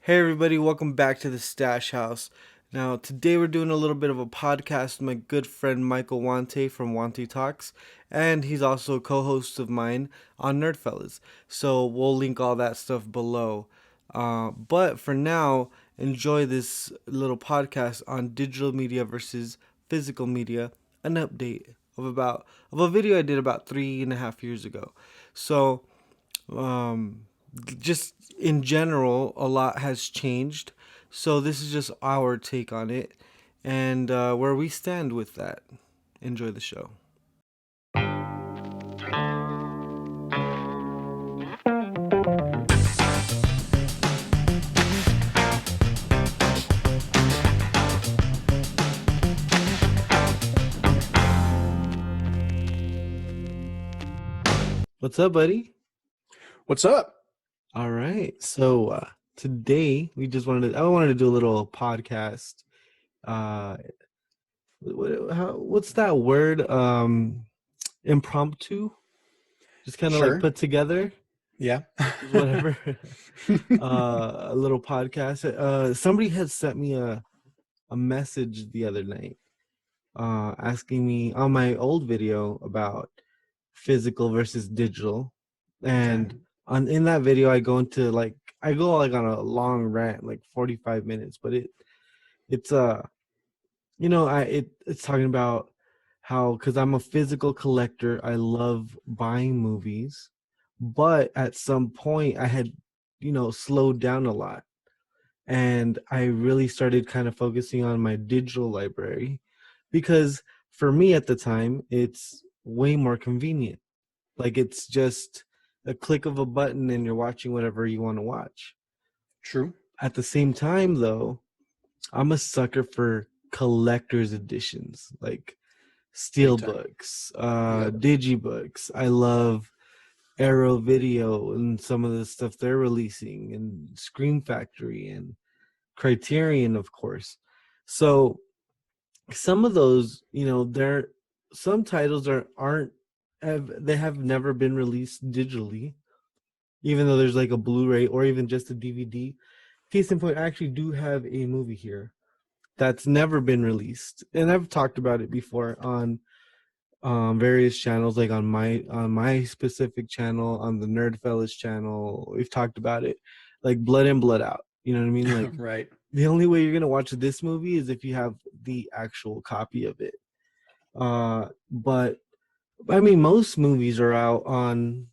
Hey everybody, welcome back to the Stash House. Now, today we're doing a little bit of a podcast with my good friend Michael Huante from Huante Talks, and he's also a co-host of mine on Nerdfellas. So we'll link all that stuff below. But for now, enjoy this little podcast on digital media versus physical media, an update of a video I did about 3.5 years ago. So um, just in general, a lot has changed. So this is just our take on it and where we stand with that. Enjoy the show. What's up, buddy? What's up? All right. So today I wanted to do a little podcast. Uh, what's that word? Impromptu. Just kind of like Sure. put together. Yeah. Whatever. A little podcast. Somebody had sent me a message the other night asking me on my old video about physical versus digital, Okay. and in that video I go like on a long rant, like 45 minutes, but it's it's talking about how, because I'm a physical collector, I love buying movies, but at some point I had slowed down a lot, and I really started kind of focusing on my digital library because for me at the time it's way more convenient. Like, it's just a click of a button and you're watching whatever you want to watch. True. At the same time though, I'm a sucker for collector's editions, like steel Big time. books, Yep. digibooks. I love Arrow Video and some of the stuff they're releasing, and Scream Factory and Criterion, of course. So some of those, they're some titles aren't have never been released digitally, even though there's like a Blu-ray or even just a DVD. Case in point, I actually do have a movie here that's never been released, and I've talked about it before on various channels, like on my specific channel, on the Nerdfellas channel. We've talked about it, like Blood In Blood Out. You know what I mean? Like, Right. the only way you're gonna watch this movie is if you have the actual copy of it. But I mean, most movies are out on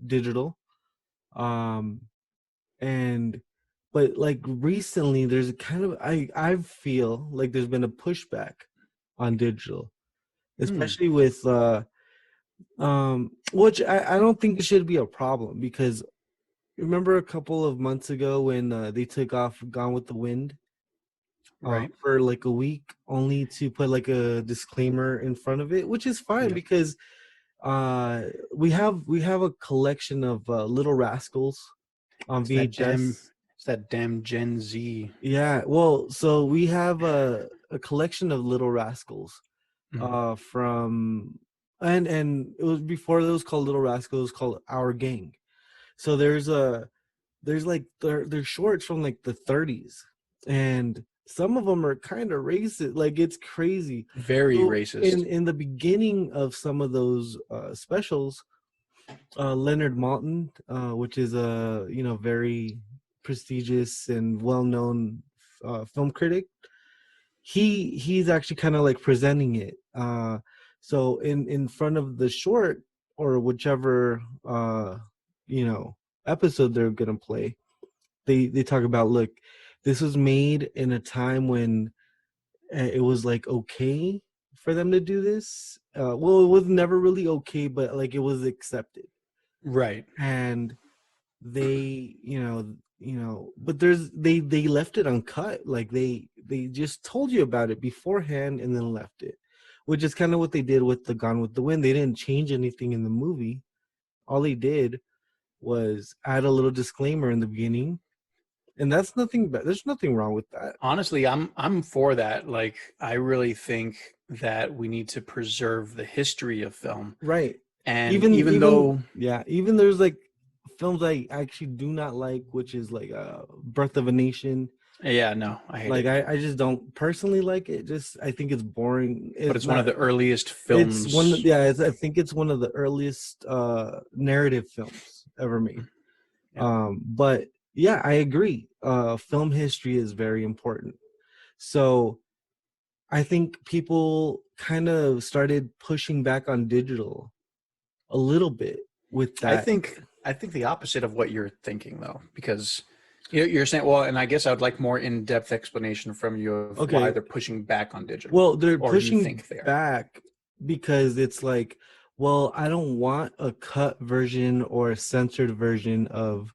digital. Um, and but like recently, there's a kind of I feel like there's been a pushback on digital, Hmm. especially with which I don't think it should be a problem, because remember a couple of months ago when they took off Gone with the Wind Right. for like a week, only to put like a disclaimer in front of it, which is fine Yep. because we have a collection of Little Rascals on It's that damn. VHS. It's that damn Gen Z. Yeah, well, so we have a collection of Little Rascals Mhm. from, and it was before it was called Little Rascals, called Our Gang. So there's like they're shorts from like the 30s, and some of them are kind of racist. Like, it's crazy. Very So racist. in the beginning of some of those specials, Leonard Maltin, which is a very prestigious and well-known film critic, he's actually kind of like presenting it. So in front of the short, or whichever you know episode they're gonna play, they talk about, look, this was made in a time when it was like okay for them to do this. Well, it was never really okay, but like it was accepted. Right. And they but they left it uncut. Like, they just told you about it beforehand and then left it, which is kind of what they did with the Gone with the Wind. They didn't change anything in the movie. All they did was add a little disclaimer in the beginning, and that's nothing, but there's nothing wrong with that. Honestly, I'm for that. Like, I really think that we need to preserve the history of film. Right. And even even even though, yeah, even there's like films I actually do not like, which is like Birth of a Nation. Yeah, no, I hate Like it. I just don't personally like it. Just I think it's boring. But It's it's one of not. the earliest It's one. films. Yeah, I think it's one of the earliest narrative films ever made. Yeah. But yeah, I agree. Film history is very important. So I think people kind of started pushing back on digital a little bit with I that. think I think the opposite of what you're thinking though, because you're saying, well, and I guess I would like more in-depth explanation from you of why Okay, they're pushing back on digital, well, they're or you pushing think they are. back because it's like, well, I don't want a cut version or a censored version of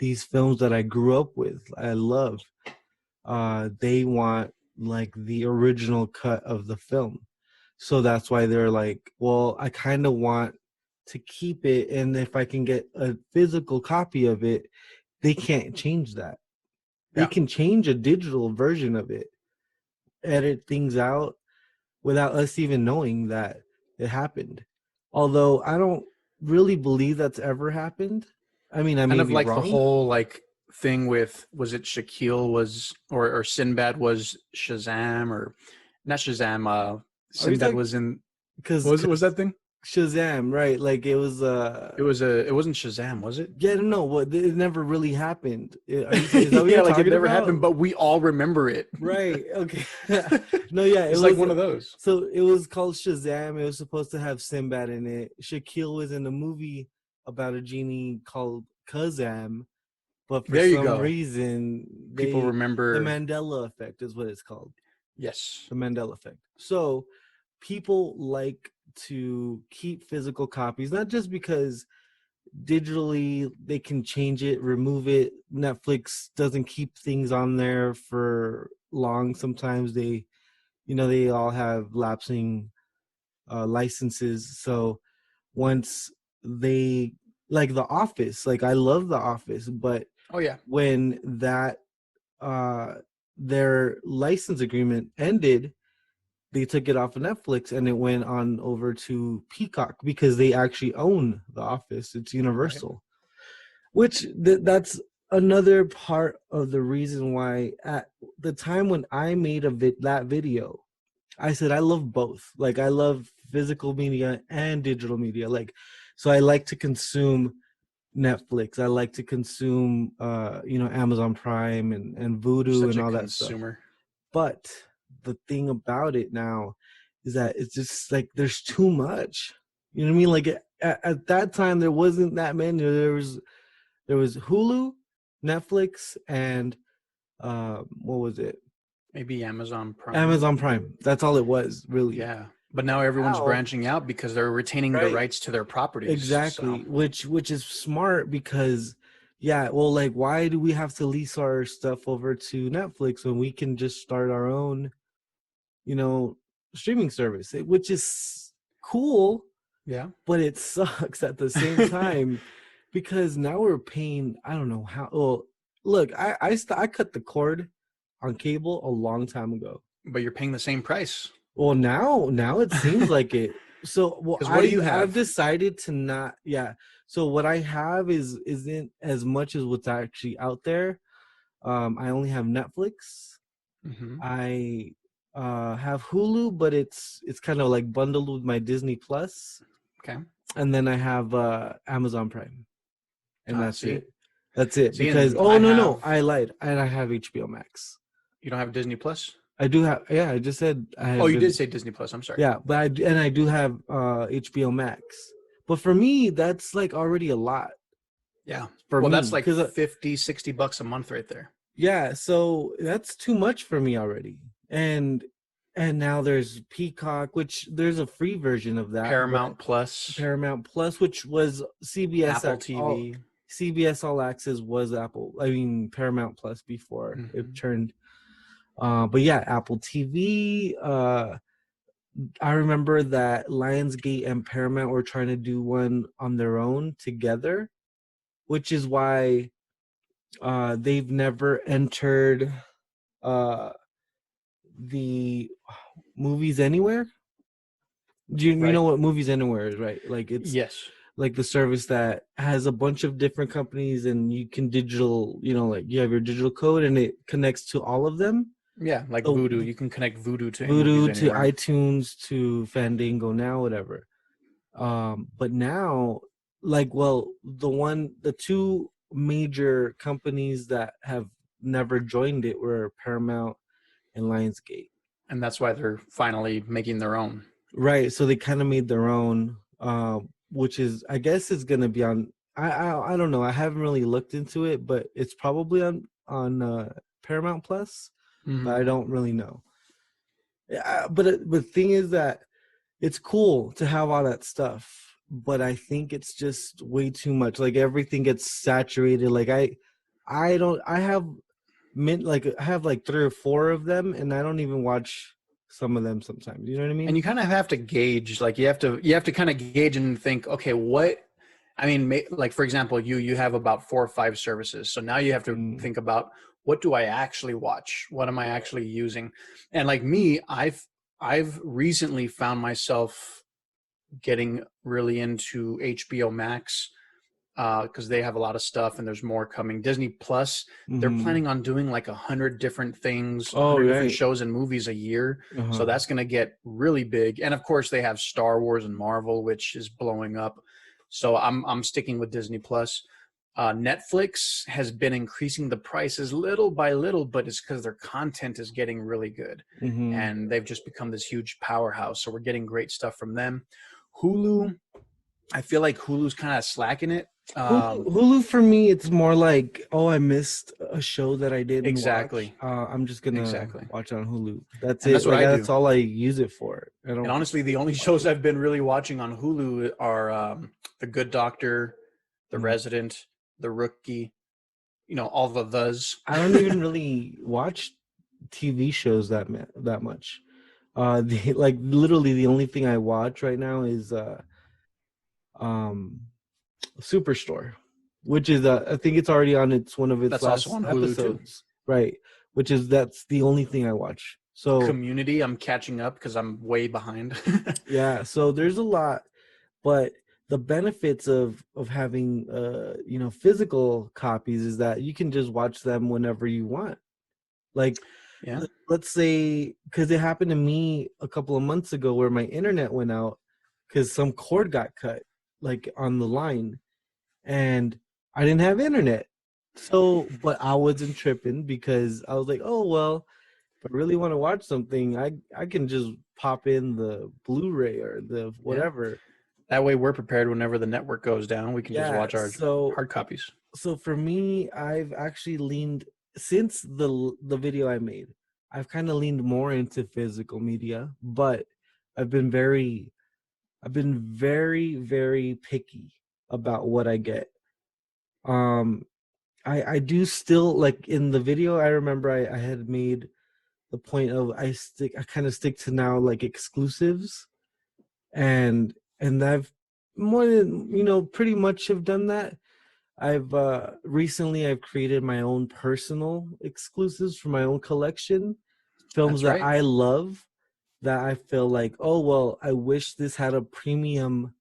these films that I grew up with. I love. They want like the original cut of the film. So that's why they're like, well, I kind of want to keep it. And if I can get a physical copy of it, they can't change that. They Yeah. can change a digital version of it, edit things out without us even knowing that it happened. Although I don't really believe that's ever happened. I mean, I Kind may of be like the wrong. whole like thing with, was it Shaquille was, or Sinbad was Shazam, or not Shazam, Are you Sinbad talking was in, because what was that thing? Shazam, right? Like it was It wasn't Shazam, was it? yeah, no, what it never really happened. Is that what Yeah, you're like it talking never about? happened, but we all remember it. Right. Okay. No, yeah, it It's like was one of those. so it was called Shazam. It was supposed to have Sinbad in it. Shaquille was in a movie about a genie called Kazam, but for There you some go. reason People the remember. Mandela effect is what it's called. Yes. The Mandela effect. So people like to keep physical copies, not just because digitally they can change it, remove it. Netflix doesn't keep things on there for long. Sometimes they all have lapsing licenses. So once they, like The Office, like I love The Office, but Oh yeah. when that uh their license agreement ended, they took it off of Netflix and it went on over to Peacock because they actually own The Office. It's Right. Universal. Which that's another part of the reason why at the time when I made that video, I said I love both. Like I love physical media and digital media. Like so I like to consume Netflix. I like to consume Amazon Prime and You're Vudu such and a all that stuff. consumer. But the thing about it now is that it's just like there's too much. You know what I mean? Like at that time there wasn't that many. There was Hulu, Netflix, and what was it? Maybe Amazon Prime. Amazon Prime. That's all it was, really. Yeah. But now everyone's Now, branching out because they're retaining the right? rights to their properties. So, Exactly. Which is smart because, yeah. Well, like, why do we have to lease our stuff over to Netflix when we can just start our own, you know, streaming service? Which is cool, yeah. but it sucks at the same time because now we're paying. I don't know how. Well, look, I cut the cord on cable a long time ago. But you're paying the same price. Well, now it seems like it. So, well, Because what do you I've have? decided to not. Yeah. So what I have isn't as much as what's actually out there. I only have Netflix. Hmm. I have Hulu, but it's kind of like bundled with my Disney Plus, Okay. and then I have Amazon Prime, and Ah, that's see, it. That's it. see, Because and oh I no, have. I lied, and I have HBO Max. You don't have Disney Plus? I do have. Yeah, I just said I Oh, have you did been. say Disney Plus. I'm sorry. Yeah, but I do have HBO Max. But for me, that's like already a lot Yeah. for Well, that's me like because 50, $60 a month right there. yeah, so that's too much for me already. And now there's Peacock, which there's a free version of that, but Paramount Plus, Paramount Plus, which was CBS Apple all TV. CBS All Access was Apple. I mean Paramount Plus before it Hmm. turned. But yeah, Apple TV. I remember that Lionsgate and Paramount were trying to do one on their own together, which is why they've never entered uh, the Movies Anywhere. Do you Right. know what Movies Anywhere is, right? Like it's Yes. like the service that has a bunch of different companies, and you can digital, like you have your digital code and it connects to all of them. Yeah, like So Voodoo. You can connect Voodoo to movies Voodoo to anywhere. iTunes to Fandango now, whatever. But now, the two major companies that have never joined it were Paramount and Lionsgate. And that's why they're finally making their own. Right. So they kind of made their own, which is, I guess, it's gonna be on. I don't know. I haven't really looked into it, but it's probably on Paramount Plus. Mm-hmm. But I don't really know. Yeah, but the thing is that it's cool to have all that stuff, but I think it's just way too much. Like everything gets saturated. Like I have I have like 3 or 4 of them, and I don't even watch some of them sometimes. You know what I mean? And you kind of have to gauge, like you have to kind of gauge and think, okay, like for example, you have about 4 or 5 services. So now you have to think about, what do I actually watch? What am I actually using? And like me, I've recently found myself getting really into HBO Max, because they have a lot of stuff and there's more coming. Disney Plus, they're planning on doing like 100 different things, 100 different shows and movies a year. So that's going to get really big. And of course they have Star Wars and Marvel, which is blowing up. So I'm sticking with Disney Plus. Netflix has been increasing the prices little by little, but it's because their content is getting really good. And they've just become this huge powerhouse. So we're getting great stuff from them. Hulu, I feel like Hulu's kind of slacking it. Hulu for me, it's more like, oh, I missed a show that I didn't Exactly. watch. I'm just gonna watch it on Hulu. That's And it. that's what I do. That's all I use it for. And honestly, the only shows I've been really watching on Hulu are The Good Doctor, The Resident, The Rookie, all of those. I don't even really watch TV shows that much. Literally the only thing I watch right now is Superstore, which is I think it's already on one of its that's last also on Hulu episodes, too. right? That's the only thing I watch. So Community, I'm catching up because I'm way behind. yeah, so there's a lot, but the benefits of having physical copies is that you can just watch them whenever you want. Like, yeah, let's say, because it happened to me a couple of months ago where my internet went out because some cord got cut, like on the line, and I didn't have internet. So, but I wasn't tripping because I was like, oh, well, if I really want to watch something, I can just pop in the Blu-ray or the whatever. Yeah. That way we're prepared whenever the network goes down. We can just watch our hard copies. So for me, I've actually leaned, since the video I made, I've kind of leaned more into physical media, but I've been very, very picky about what I get. I do still, like in the video, I remember I had made the point of I kind of stick to now like exclusives, and I've more than pretty much have done that. I've recently I've created my own personal exclusives for my own collection, films that I love, that I feel like, oh well, I wish this had a premium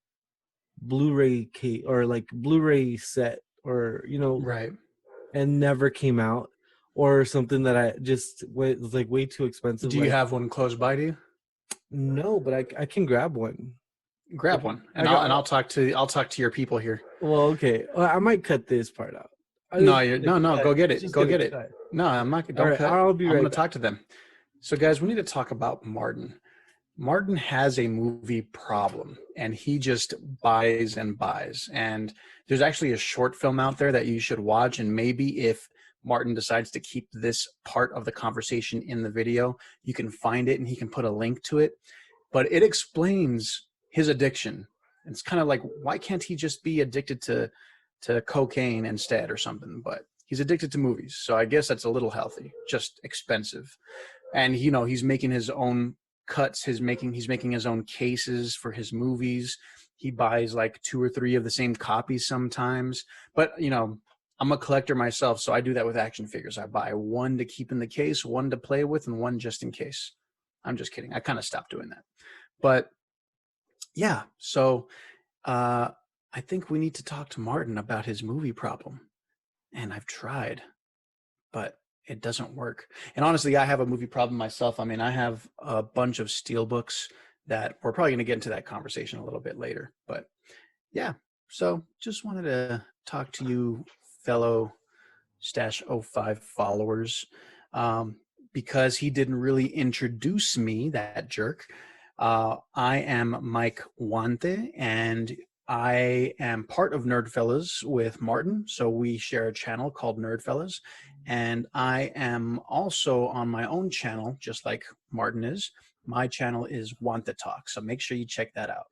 Blu-ray or like Blu-ray set, or right, and never came out, or something that I just was like way too expensive. Do you have one close by to you? No, but I can grab one. Grab one, and I'll talk to your people here. Well, okay. Well, I might cut this part out. No, go get it. Go get it. No, I'm not. Don't right, cut. I'll be right I'm going to back. talk to them. So, guys, we need to talk about Martin. Martin has a movie problem, and he just buys and buys. And there's actually a short film out there that you should watch. And maybe if Martin decides to keep this part of the conversation in the video, you can find it and he can put a link to it. But it explains his addiction. It's kind of like, why can't he just be addicted to cocaine instead or something? But he's addicted to movies. So I guess that's a little healthy, just expensive. And, he's making his own cuts. He's making his own cases for his movies. He buys like 2 or 3 of the same copies sometimes. But, I'm a collector myself, so I do that with action figures. I buy one to keep in the case, one to play with, and one just in case. I'm just kidding. I kind of stopped doing that. But yeah, so I I think we need to talk to Martin about his movie problem. And I've tried, but it doesn't work. And honestly, I have a movie problem myself. I mean, I have a bunch of steel books that we're probably going to get into that conversation a little bit later. But yeah, so just wanted to talk to you, fellow Stache '05 followers, because he didn't really introduce me, that jerk. I am Mike Huante, and I am part of Nerdfellas with Martin. So we share a channel called Nerdfellas. And I am also on my own channel, just like Martin is. My channel is Huante Talk. So make sure you check that out.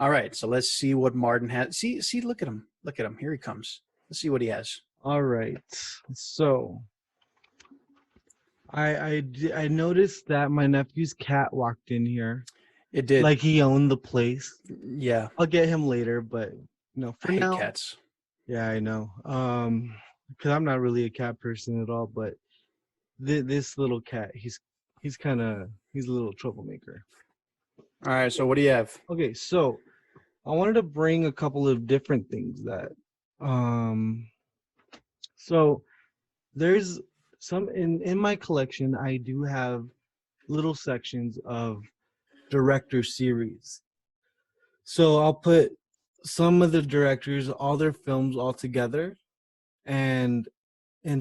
All right. So let's see what Martin has. See, look at him. Look at him. Here he comes. Let's see what he has. All right. So I noticed that my nephew's cat walked in here. It did. Like he owned the place. Yeah. I'll get him later, but for I hate now. cats. Yeah, I know. Because I'm not really a cat person at all, but this little cat, he's a little troublemaker. All right. So what do you have? Okay, so I wanted to bring a couple of different things that so there's some in my collection. I do have little sections of director series. So I'll put some of the directors, all their films all together, and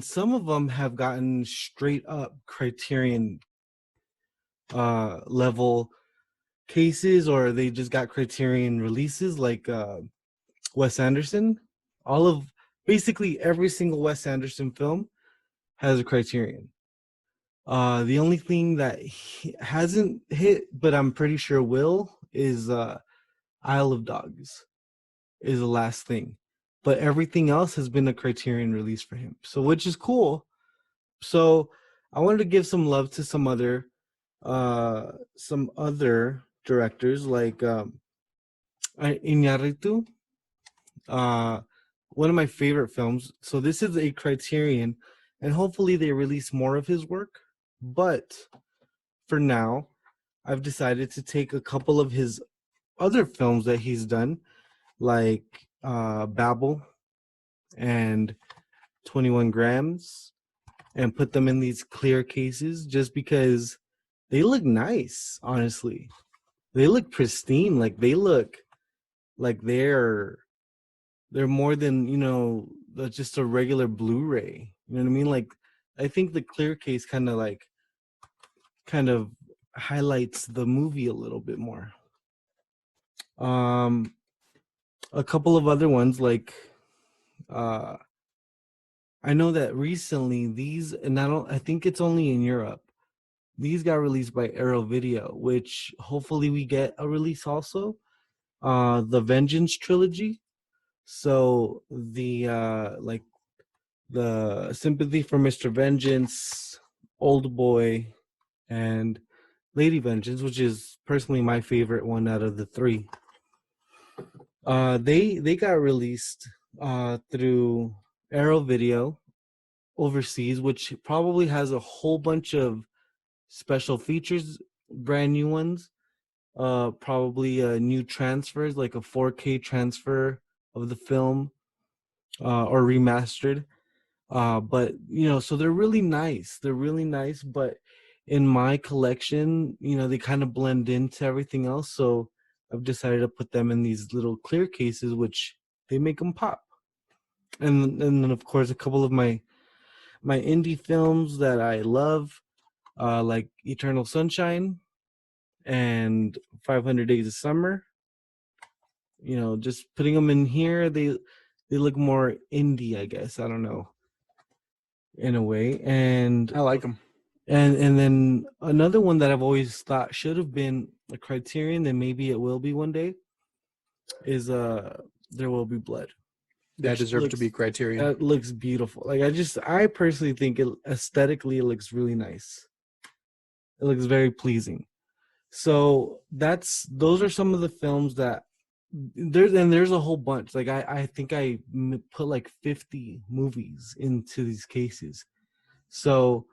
some of them have gotten straight up Criterion level cases, or they just got Criterion releases, like Wes Anderson. Basically every single Wes Anderson film has a Criterion. The only thing that hasn't hit, but I'm pretty sure will, is Isle of Dogs is the last thing. But everything else has been a Criterion release for him, so which is cool. So I wanted to give some love to some other directors, like Iñárritu. One of my favorite films. So this is a Criterion, and hopefully they release more of his work. But for now, I've decided to take a couple of his other films that he's done, like Babel and 21 Grams, and put them in these clear cases just because they look nice. Honestly, they look pristine. Like they look like they're more than just a regular Blu-ray. You know what I mean? Like I think the clear case kind of highlights the movie a little bit more. A couple of other ones, like I know that recently these, and I think it's only in Europe, these got released by Arrow Video, which hopefully we get a release also. The Vengeance Trilogy. So the the Sympathy for Mr. Vengeance, Old Boy, and Lady Vengeance, which is personally my favorite one out of the three. They got released through Arrow Video overseas, which probably has a whole bunch of special features, brand new ones. Probably new transfers, like a 4K transfer of the film, or remastered. But so they're really nice. They're really nice, but in my collection, they kind of blend into everything else. So I've decided to put them in these little clear cases, which they make them pop. And then of course a couple of my indie films that I love, like Eternal Sunshine and 500 Days of Summer. Just putting them in here, they look more indie, I guess. I don't know, in a way. And I like them. And then another one that I've always thought should have been a Criterion, and maybe it will be one day, is There Will Be Blood. That deserves to be Criterion. That looks beautiful. Like I personally think aesthetically it looks really nice. It looks very pleasing. So those are some of the films that there's a whole bunch. Like I think I put like 50 movies into these cases. So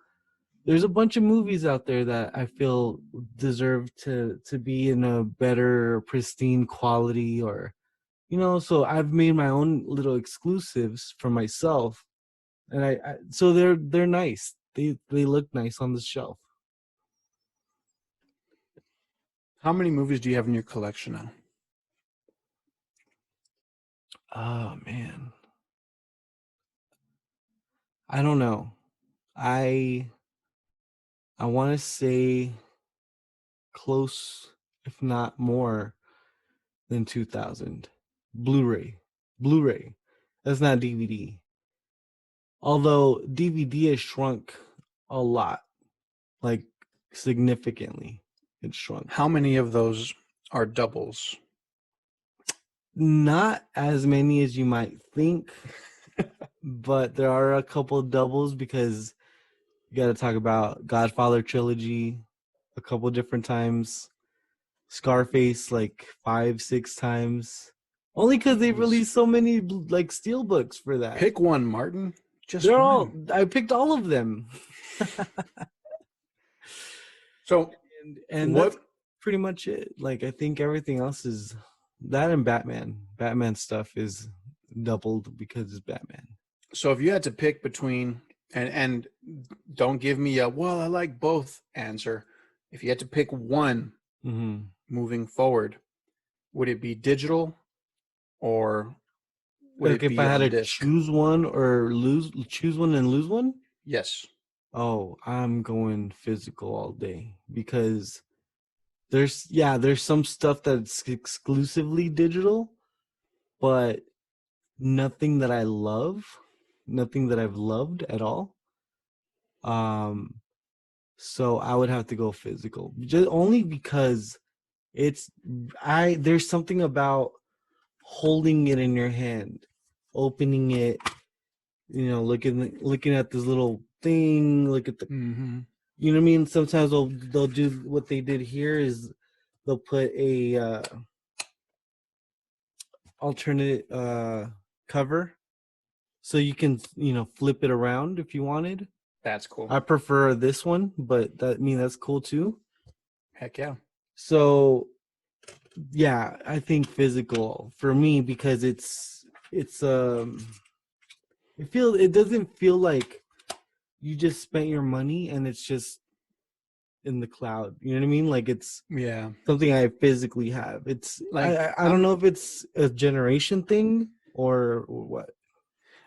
there's a bunch of movies out there that I feel deserve to be in a better, pristine quality, or So I've made my own little exclusives for myself, and so they're nice. They look nice on the shelf. How many movies do you have in your collection now? Oh man, I don't know. I want to say close, if not more than 2,000. Blu-ray. That's not DVD. Although DVD has shrunk a lot, like significantly. It's shrunk. How many of those are doubles? Not as many as you might think, but there are a couple of doubles because you got to talk about Godfather trilogy a couple different times, Scarface like 5-6 times. Only because they released so many like steel books for that. Pick one, Martin. Just They're one. all. I picked all of them. So, and what? That's pretty much it. Like I think everything else is that, and Batman. Batman stuff is doubled because it's Batman. So if you had to pick between, and don't give me a well, I like both answer. If you had to pick one moving forward, would it be digital, or would like it be if I had to disc? choose one or choose one and lose one? Yes. Oh, I'm going physical all day because there's some stuff that's exclusively digital, but nothing that I love, nothing that I've loved at all. So I would have to go physical, just only because there's something about holding it in your hand, opening it, looking at this little thing, look at the you know what I mean? Sometimes they'll do what they did here is they'll put a alternate cover so you can flip it around if you wanted. That's cool. I prefer this one, but that's cool too. Heck yeah. So yeah, I think physical for me because it doesn't feel like you just spent your money and it's just in the cloud. You know what I mean? Like it's something I physically have. It's like I don't know if it's a generation thing or what.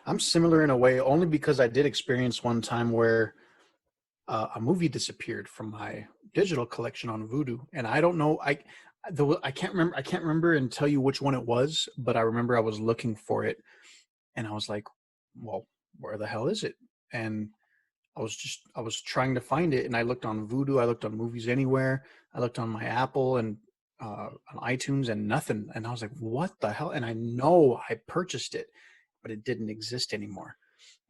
I'm similar in a way, only because I did experience one time where a movie disappeared from my digital collection on Vudu, and I don't know. I can't remember. I can't remember and tell you which one it was, but I remember I was looking for it, and I was like, "Well, where the hell is it?" And I was trying to find it, and I looked on Vudu, I looked on Movies Anywhere, I looked on my Apple and on iTunes, and nothing. And I was like, "What the hell?" And I know I purchased it, but it didn't exist anymore.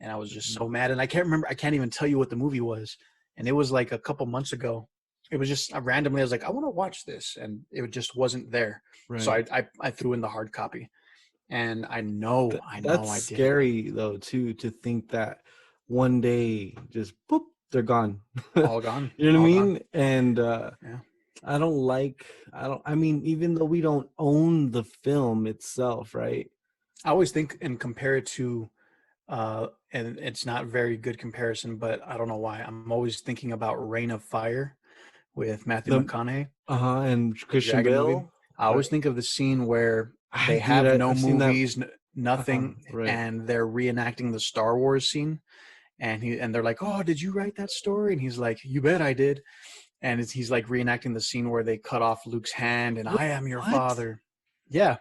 And I was just so mad. And I can't remember. I can't even tell you what the movie was. And it was like a couple months ago. It was just randomly. I was like, I want to watch this, and it just wasn't there. Right. So I threw in the hard copy, and I know that's scary though too, to think that one day just boop, they're gone, all gone. You know what I mean? And I mean, even though we don't own the film itself, right? I always think and compare it to, and it's not very good comparison, but I don't know why. I'm always thinking about Reign of Fire with Matthew McConaughey. And Christian Bale. Movie. I always think of the scene where they have no movies, nothing, and they're reenacting the Star Wars scene. And they're like, "Oh, did you write that story?" And he's like, "You bet I did." And he's like reenacting the scene where they cut off Luke's hand and I am your father. Yeah.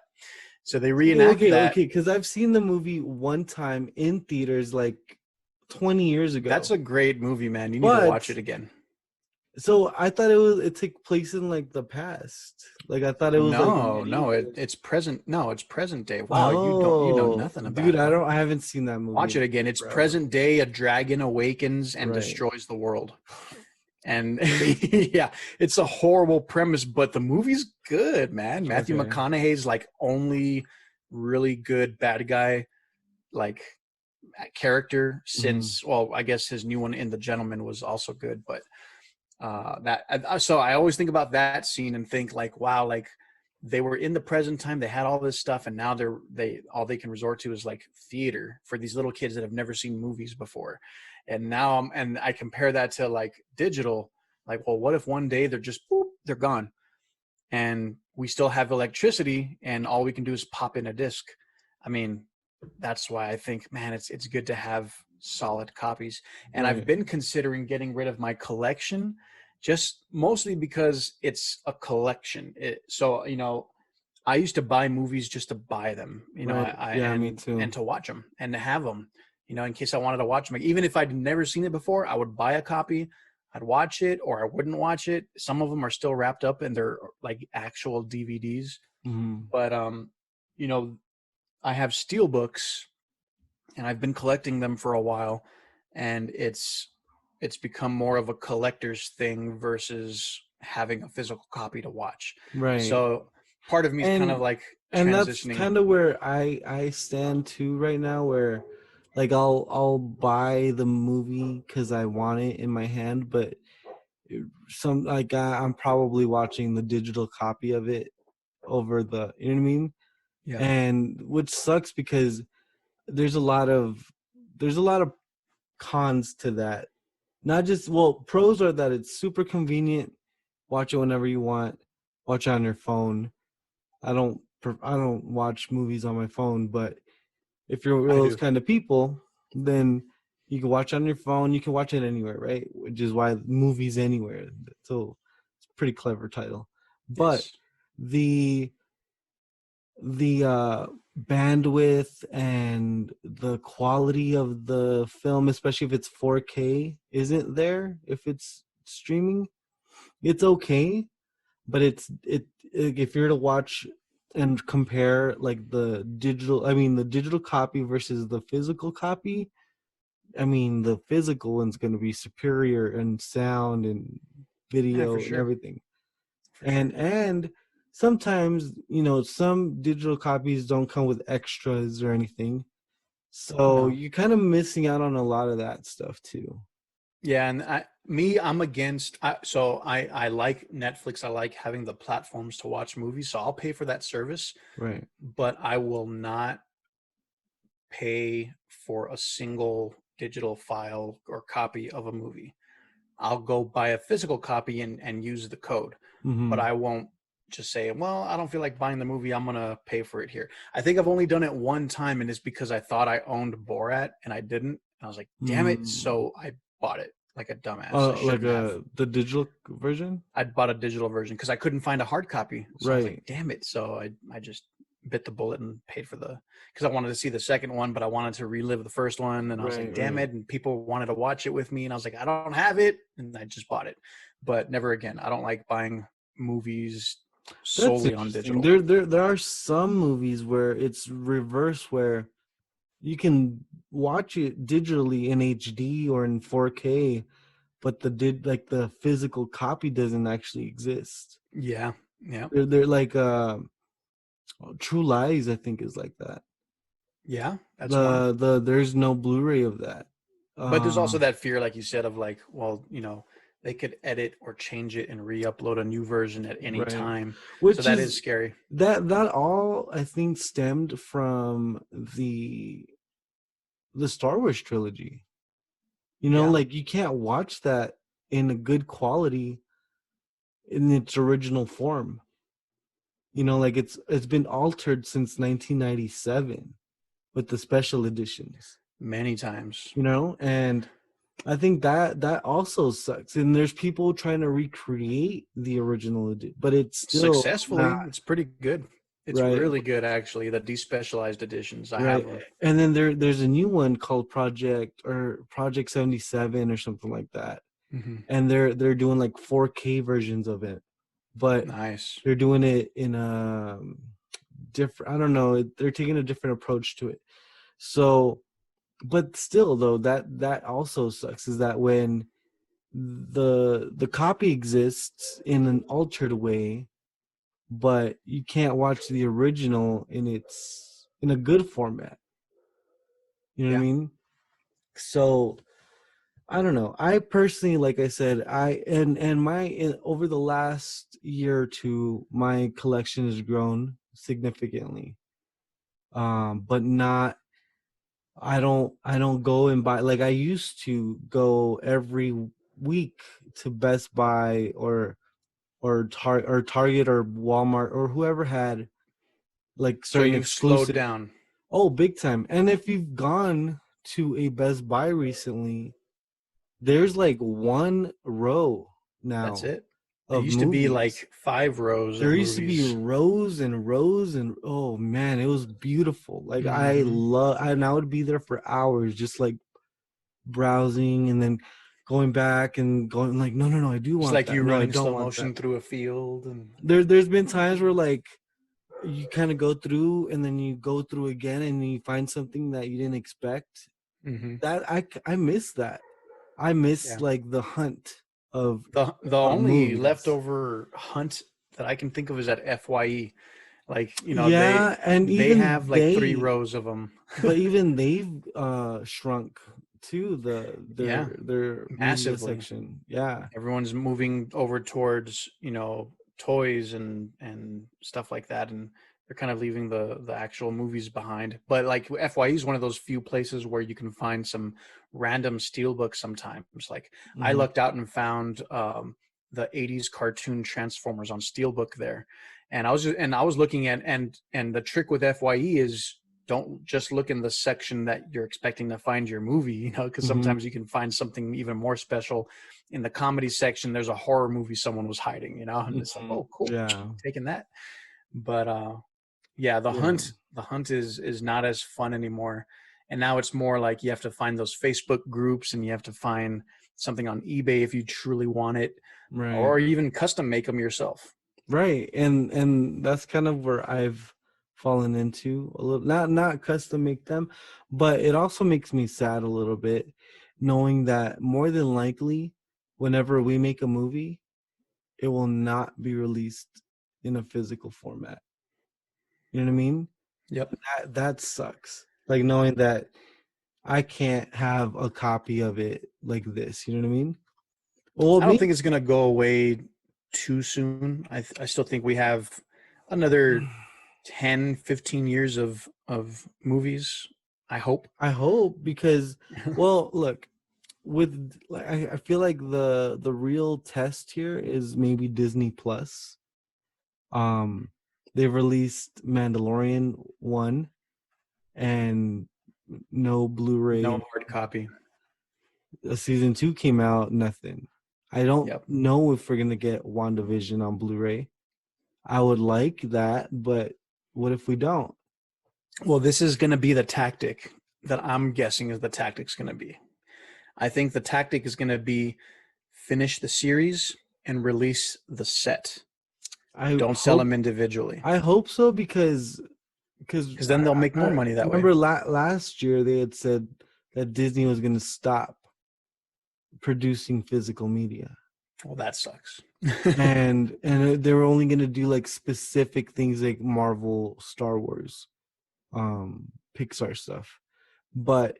So they reenact that. Okay, because I've seen the movie one time in theaters like 20 years ago. That's a great movie, man. You need to watch it again. So I thought it took place in like the past. Like I thought it was it's present. No, it's present day. Wow, you know nothing about it. Dude, I haven't seen that movie. Watch it again. It's present day. A dragon awakens and destroys the world. And yeah, it's a horrible premise, but the movie's good, man. Matthew McConaughey's like only really good bad guy like character since well, I guess his new one in The Gentleman was also good, but so I always think about that scene and think like, wow, like they were in the present time, they had all this stuff, and now they all they can resort to is like theater for these little kids that have never seen movies before. And now and I compare that to like digital, like, well, what if one day they're just boop, they're gone, and we still have electricity and all we can do is pop in a disc. I mean, that's why I think, man, it's good to have solid copies. And I've Right. been considering getting rid of my collection, just mostly because it's a collection. So, I used to buy movies just to buy them, Right. Yeah, me and too. to watch them and to have them, in case I wanted to watch them. Like, even if I'd never seen it before, I would buy a copy, I'd watch it, or I wouldn't watch it. Some of them are still wrapped up in their like actual DVDs, Hmm. but you know, I have steel books and I've been collecting them for a while, and it's become more of a collector's thing versus having a physical copy to watch. Right. So part of me is kind of And like and that's transitioning. kind of where I stand too right now, where like I'll buy the movie because I want it in my hand, but some like I'm probably watching the digital copy of it over the, you know what I mean? Yeah, And which sucks because there's a lot of there's a lot of cons to that. Not just, well, pros are that it's super convenient, watch it whenever you want, watch it on your phone. I don't watch movies on my phone, but if you're one of I those do. kind of people, then you can watch it on your phone. You can watch it anywhere, right? Which is why movies anywhere. So it's a pretty clever title. But Yes. the bandwidth and the quality of the film, especially if it's 4K, isn't there. If it's streaming, it's okay, but if you're to watch and compare like the digital copy versus the physical copy, I mean the physical one's going to be superior in sound and Yeah, for video and sure. everything. For sure. And sometimes, some digital copies don't come with extras or anything, so No. you're kind of missing out on a lot of that stuff too. Yeah, and I'm against. I like Netflix. I like having the platforms to watch movies, so I'll pay for that service. Right. But I will not pay for a single digital file or copy of a movie. I'll go buy a physical copy and use the code, but Mm-hmm. I won't just say, well, I don't feel like buying the movie. I'm going to pay for it here. I think I've only done it one time, and it's because I thought I owned Borat and I didn't. And I was like, damn it. Mm. So I bought it like a dumbass. I Like shouldn't have. the digital version. I'd bought a digital version because I couldn't find a hard copy. So I was like, Right. damn it. So I just bit the bullet and paid for because I wanted to see the second one, but I wanted to relive the first one. And I was like, Right. damn Right. it. And people wanted to watch it with me. And I was like, I don't have it. And I just bought it. But never again. I don't like buying movies That's solely on interesting. digital. There are some movies where it's reverse, where you can watch it digitally in HD or in 4K, but the physical copy doesn't actually exist. Yeah. Yeah. They're like True Lies, I think, is like that. Yeah. That's one. There's no Blu-ray of that. But there's also Um, that fear, like you said, of like, well, they could edit or change it and re-upload a new version at any right. time. So Which that is is scary. that all I think stemmed from the Star Wars trilogy. Yeah. Like you can't watch that in a good quality in its original form. Like it's been altered since 1997 with the special editions. Many times. And I think that also sucks. And there's people trying to recreate the original edition, but it's still not Successfully, it's pretty good. It's right. really good, actually. The despecialized editions, I have Right. them. And then there's a new one called Project 77 or something like that. Hmm. And they're doing like 4K versions of it, but Nice. they're doing it in a different, I don't know, they're taking a different approach to it. So, but still though, that also sucks, is that when the copy exists in an altered way, but you can't watch the original in a good format. You know what I Yeah. mean? So I don't know. I personally, like I said, over the last year or two, my collection has grown significantly. But not. I don't go and buy like I used to go every week to Best Buy or Target or Walmart or whoever had like So certain you've slowed exclusive. down. Oh, big time. And if you've gone to a Best Buy recently, there's like one row That's now it. There of used to be movies. like 5 rows of There used to be movies. rows and rows and oh man, it was beautiful. Like Hmm. and I would be there for hours just like browsing and then going back and going like no, I do It's want like that. you No, I running don't slow want that. motion through a field, and There's been times where like you kind of go through and then you go through again and you find something that you didn't expect. hmm I miss that. I miss yeah. like the hunt The of only movies. leftover hunt that I can think of is at FYE. Like, they Yeah, and they even have like three they, rows of them. but even they've shrunk to Yeah, their media massively. section. Yeah. Everyone's moving over towards, toys and stuff like that, and they're kind of leaving the actual movies behind. But like FYE is one of those few places where you can find some random steelbooks sometimes. Like I Hmm. lucked out and found the 80s cartoon Transformers on steelbook there. And I was looking at, and the trick with FYE is, don't just look in the section that you're expecting to find your movie, because Hmm. sometimes you can find something even more special in the comedy section. There's a horror movie someone was hiding, and it's like, Hmm. oh, cool, Yeah. taking that. But yeah, the Yeah. hunt, the hunt is not as fun anymore, and now it's more like you have to find those Facebook groups, and you have to find something on eBay if you truly want it, Right. or even custom make them yourself. Right. And that's kind of where I've fallen into a little, not custom make them, but it also makes me sad a little bit knowing that more than likely whenever we make a movie, it will not be released in a physical format. You know what I mean? Yep. That sucks. Like knowing that I can't have a copy of it like this. You know what I mean? Well, I don't me, think it's going to go away too soon. I still think we have another 10, 15 years of movies, I hope. I hope because, well, look, with like I feel like the real test here is maybe Disney Plus. Um, they've released Mandalorian 1 and no No Blu-ray. hard copy. Season 2 came out, nothing. I don't Yep. know if we're gonna get WandaVision on Blu-ray. I would like that, but what if we don't? Well, this is going to be the tactic that I'm guessing is the tactic's going to be. I think the tactic is going to be finish the series and release the set. I Don't sell hope them individually, I hope so because because then they'll make more I money that way. remember last year they had said that Disney was going to stop producing physical media, Well, that sucks. and they were only going to do like specific things like Marvel, Star Wars, Pixar stuff, but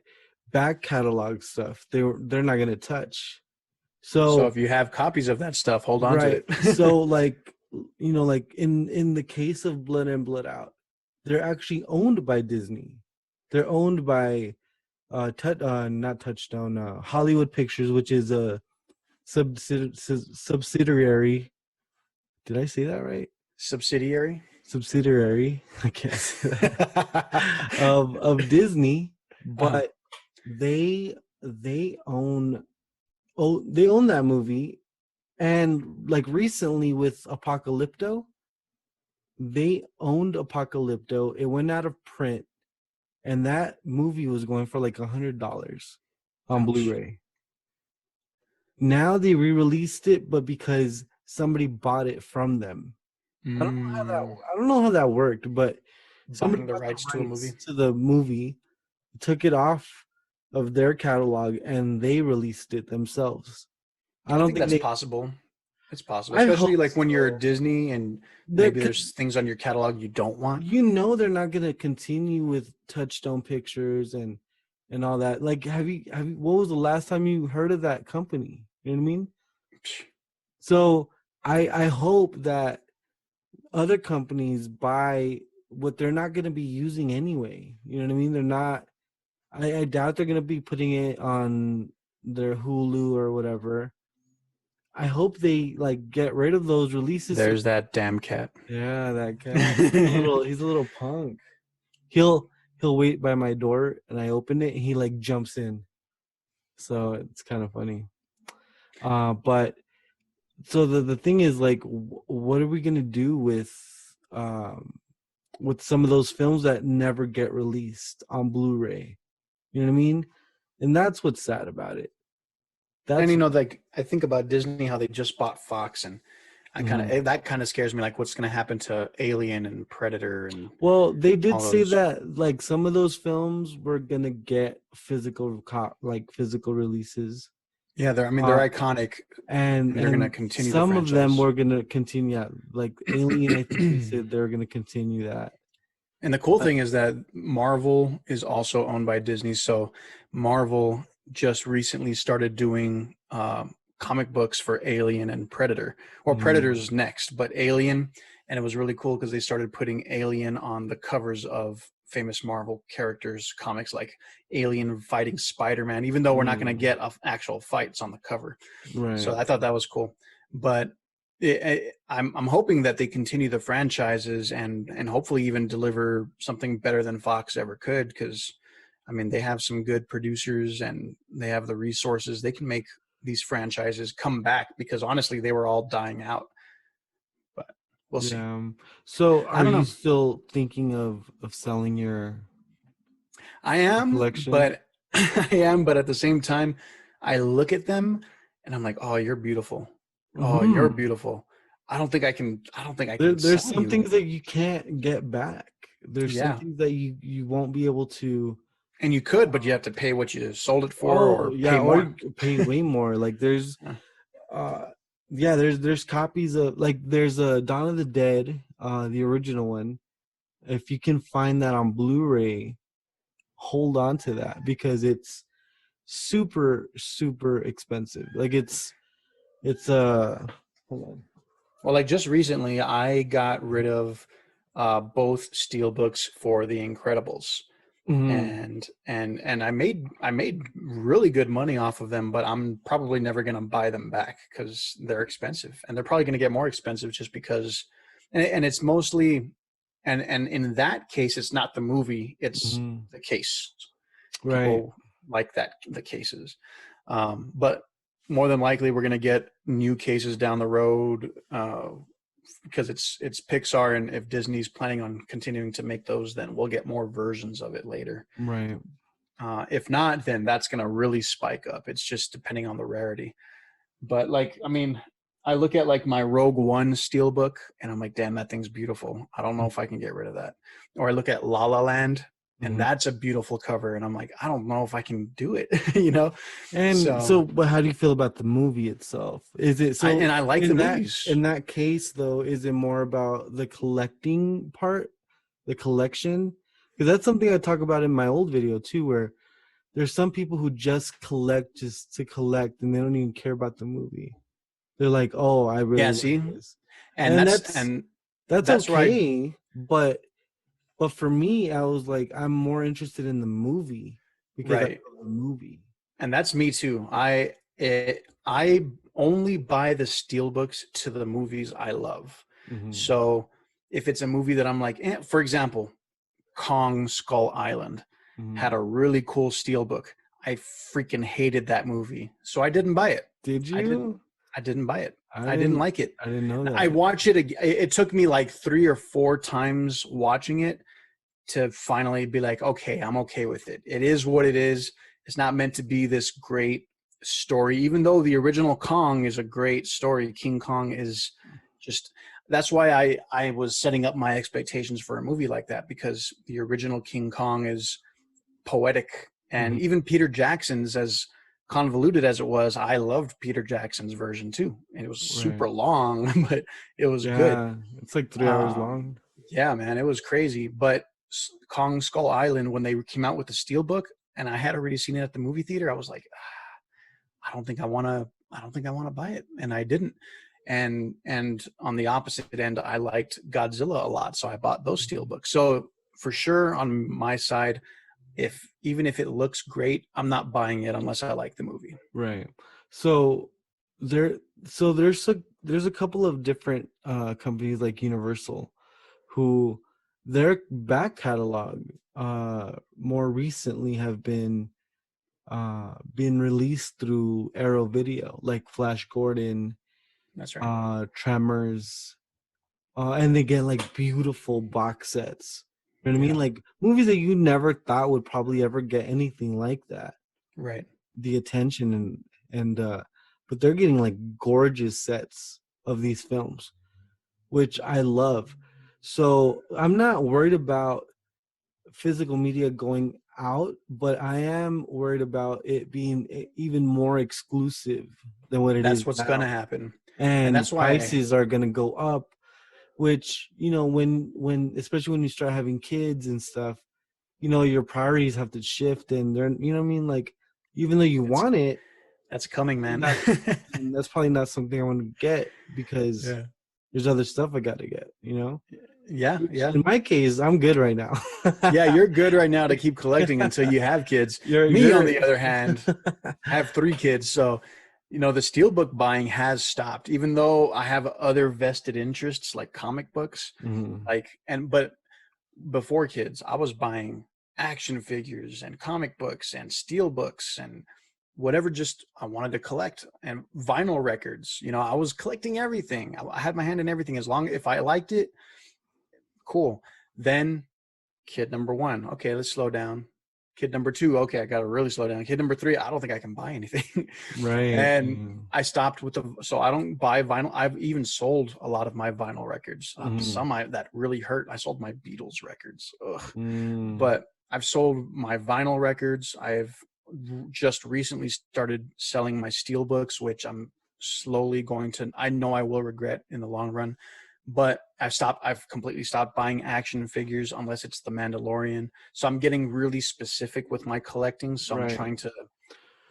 back catalog stuff they're not going to touch. So So if you have copies of that stuff, hold on to right, it. so like like in the case of Blood In Blood Out, they're actually owned by Disney. They're owned by not Touchstone, Hollywood Pictures, which is a subsidiary. Did I say that right? Subsidiary. Subsidiary. I can't say that. Of Disney, Uh-huh. but they own, they own that movie. And like recently with Apocalypto, they owned Apocalypto. It went out of print, and that movie was going for like $100 on Ouch. Blu-ray. Now they re-released it, but because somebody bought it from them. Mm, I don't know how that worked, but somebody buying the got the rights to a movie. rights to the movie, took it off of their catalog, and they released it themselves. I I don't think think that's they. possible. It's possible, I hope especially like when you're so. Disney and They're, maybe 'cause there's things on your catalog you don't want. they're not gonna continue with Touchstone Pictures and and all that. Like, what was the last time you heard of that company? You know what I mean? So I hope that other companies buy what they're not going to be using anyway. You know what I mean? They're not. I doubt they're going to be putting it on their Hulu or whatever. I hope they like get rid of those releases. There's that damn cat. Yeah, that cat. He's a little punk. He'll wait by my door and I open it and he like jumps in. So it's kind of funny. But so the thing is like, what are we gonna do with some of those films that never get released on Blu-ray? You know what I mean? And that's what's sad about it. And like I think about Disney, how they just bought Fox, and I that kind of scares me. Like, what's going to happen to Alien and Predator? And well, they did say that like some of those films were gonna get physical releases. Yeah, they're iconic, and they're going to continue. Some of them were going to continue. Yeah, like Alien, I think they said they're going to continue that. And the cool thing is that Marvel is also owned by Disney. So Marvel just recently started doing comic books for Alien and Predator. Well, Predator's next, but Alien. And it was really cool because they started putting Alien on the covers of famous Marvel characters, comics like Alien fighting Spider-Man, even though we're not going to get actual fights on the cover. Right. So I thought that was cool. But I'm hoping that they continue the franchises and hopefully even deliver something better than Fox ever could, because I mean they have some good producers and they have the resources. They can make these franchises come back, because honestly they were all dying out. But we'll see. So are you still thinking of selling your collection? But I am, but at the same time I look at them and I'm like, oh, you're beautiful. Oh, you're beautiful. I don't think I can. There's some things that you can't get back. There's some things that you won't be able to. And you could, but you have to pay what you sold it for, or pay more. Or pay way more. Like there's copies of, like there's a Dawn of the Dead, the original one. If you can find that on Blu-ray, hold on to that, because it's super, super expensive. Like it's hold on. Well, like just recently I got rid of both steelbooks for The Incredibles. And I made really good money off of them, but I'm probably never going to buy them back because they're expensive, and they're probably going to get more expensive just because, and it's mostly, and in that case, it's not the movie, it's the case. Right. People like the cases. But more than likely we're going to get new cases down the road, because it's Pixar, and if Disney's planning on continuing to make those, then we'll get more versions of it later. Right. If not, then that's going to really spike up. It's just depending on the rarity. But like, I mean, I look at like my Rogue One steelbook and I'm like, damn, that thing's beautiful. I don't know if I can get rid of that. Or I look at La La Land, and that's a beautiful cover, and I'm like, I don't know if I can do it, you know. And so but how do you feel about the movie itself? Is it so? And I like the movies. In that case, though, is it more about the collecting part, the collection? Because that's something I talk about in my old video too, where there's some people who just collect just to collect, and they don't even care about the movie. They're like, oh, I really like this. And that's okay, But for me, I was like, I'm more interested in the movie because I love the movie. And that's me too. I only buy the steelbooks to the movies I love. So if it's a movie that I'm like, for example, Kong Skull Island had a really cool steelbook. I freaking hated that movie, so I didn't buy it. Did you? I didn't buy it. I didn't like it. I didn't know that. I watched it. It took me like 3 or 4 times watching it to finally be like, okay, I'm okay with it. It is what it is. It's not meant to be this great story, even though the original Kong is a great story. King Kong is just, that's why I was setting up my expectations for a movie like that, because the original King Kong is poetic. And even Peter Jackson's, as convoluted as it was, I loved Peter Jackson's version too. And it was super long, but it was good. It's like 3 hours long. Yeah, man, it was crazy. But Kong Skull Island, when they came out with the steelbook, and I had already seen it at the movie theater, I was like, I don't think I want to buy it, and I didn't. And on the opposite end, I liked Godzilla a lot, so I bought those steelbooks. So for sure, on my side, even if it looks great, I'm not buying it unless I like the movie. Right. So there so there's a couple of different companies like Universal who their back catalog more recently have been released through Arrow Video, like Flash Gordon, That's right. Tremors, and they get like beautiful box sets. You know what I Yeah. mean? Like movies that you never thought would probably ever get anything like that. Right. The attention and but they're getting like gorgeous sets of these films, which I love. So I'm not worried about physical media going out, but I am worried about it being even more exclusive than what it That's is what's now. gonna happen, and And that's why. prices are going to go up, which, you know, when especially when you start having kids and stuff, you know, your priorities have to shift, and they're, you know what I mean, like even though you It's want it, that's coming, man. that's probably not something I want to get because Yeah. there's other stuff I got to get, you know? Yeah. Which Yeah. in my case, I'm good right now. Yeah. You're good right now to keep collecting until you have kids. Me, on you're the other hand, have 3 kids, so the steelbook buying has stopped. Even though I have other vested interests like comic books, Mhm. but before kids, I was buying action figures and comic books and steel books and whatever just I wanted to collect, and vinyl records. I was collecting everything. I had my hand in everything. As long if I liked it, cool. Then kid number 1, okay, let's slow down. Kid number 2, okay, I got to really slow down. Kid number 3, I don't think I can buy anything. Right. And I stopped so I don't buy vinyl. I've even sold a lot of my vinyl records. Mhm. That really hurt. I sold my Beatles records. Ugh. Mm. But I've sold my vinyl records. I've just recently started selling my steel books, which I'm slowly going to, I know I will regret in the long run. But I've completely stopped buying action figures unless it's the Mandalorian. So I'm getting really specific with my collecting. So I'm Right. trying to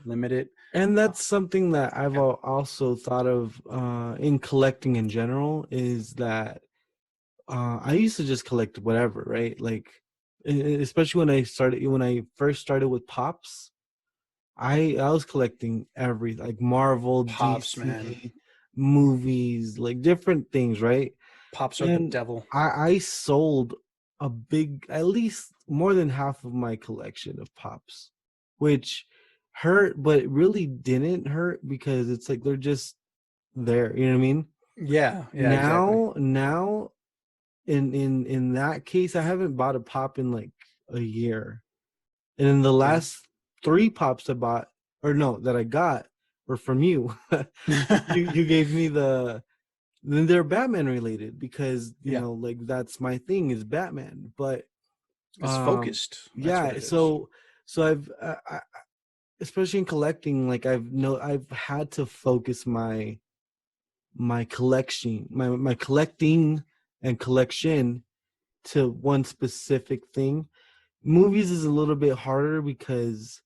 limit it. And that's something that I've Yeah. also thought of in collecting in general, is that I used to just collect whatever, right? Like, especially when I first started with Pops, I was collecting everything, like Marvel, Pops, man. DC, movies, like different things, right? Pops are the And devil. I sold at least more than half of my collection of Pops, which hurt, but it really didn't hurt because it's like they're just there. You know what I mean? Yeah, yeah, exactly. Now, in that case, I haven't bought a Pop in like a year, and in the Yeah. last 3 Pops I bought, or no, that I got, were from you. You gave me then they're Batman related because, you Yeah. know, like that's my thing is Batman. But It's focused. That's what yeah, it is. so especially in collecting, like I've had to focus my collection, my collecting and collection to one specific thing. Movies is a little bit harder because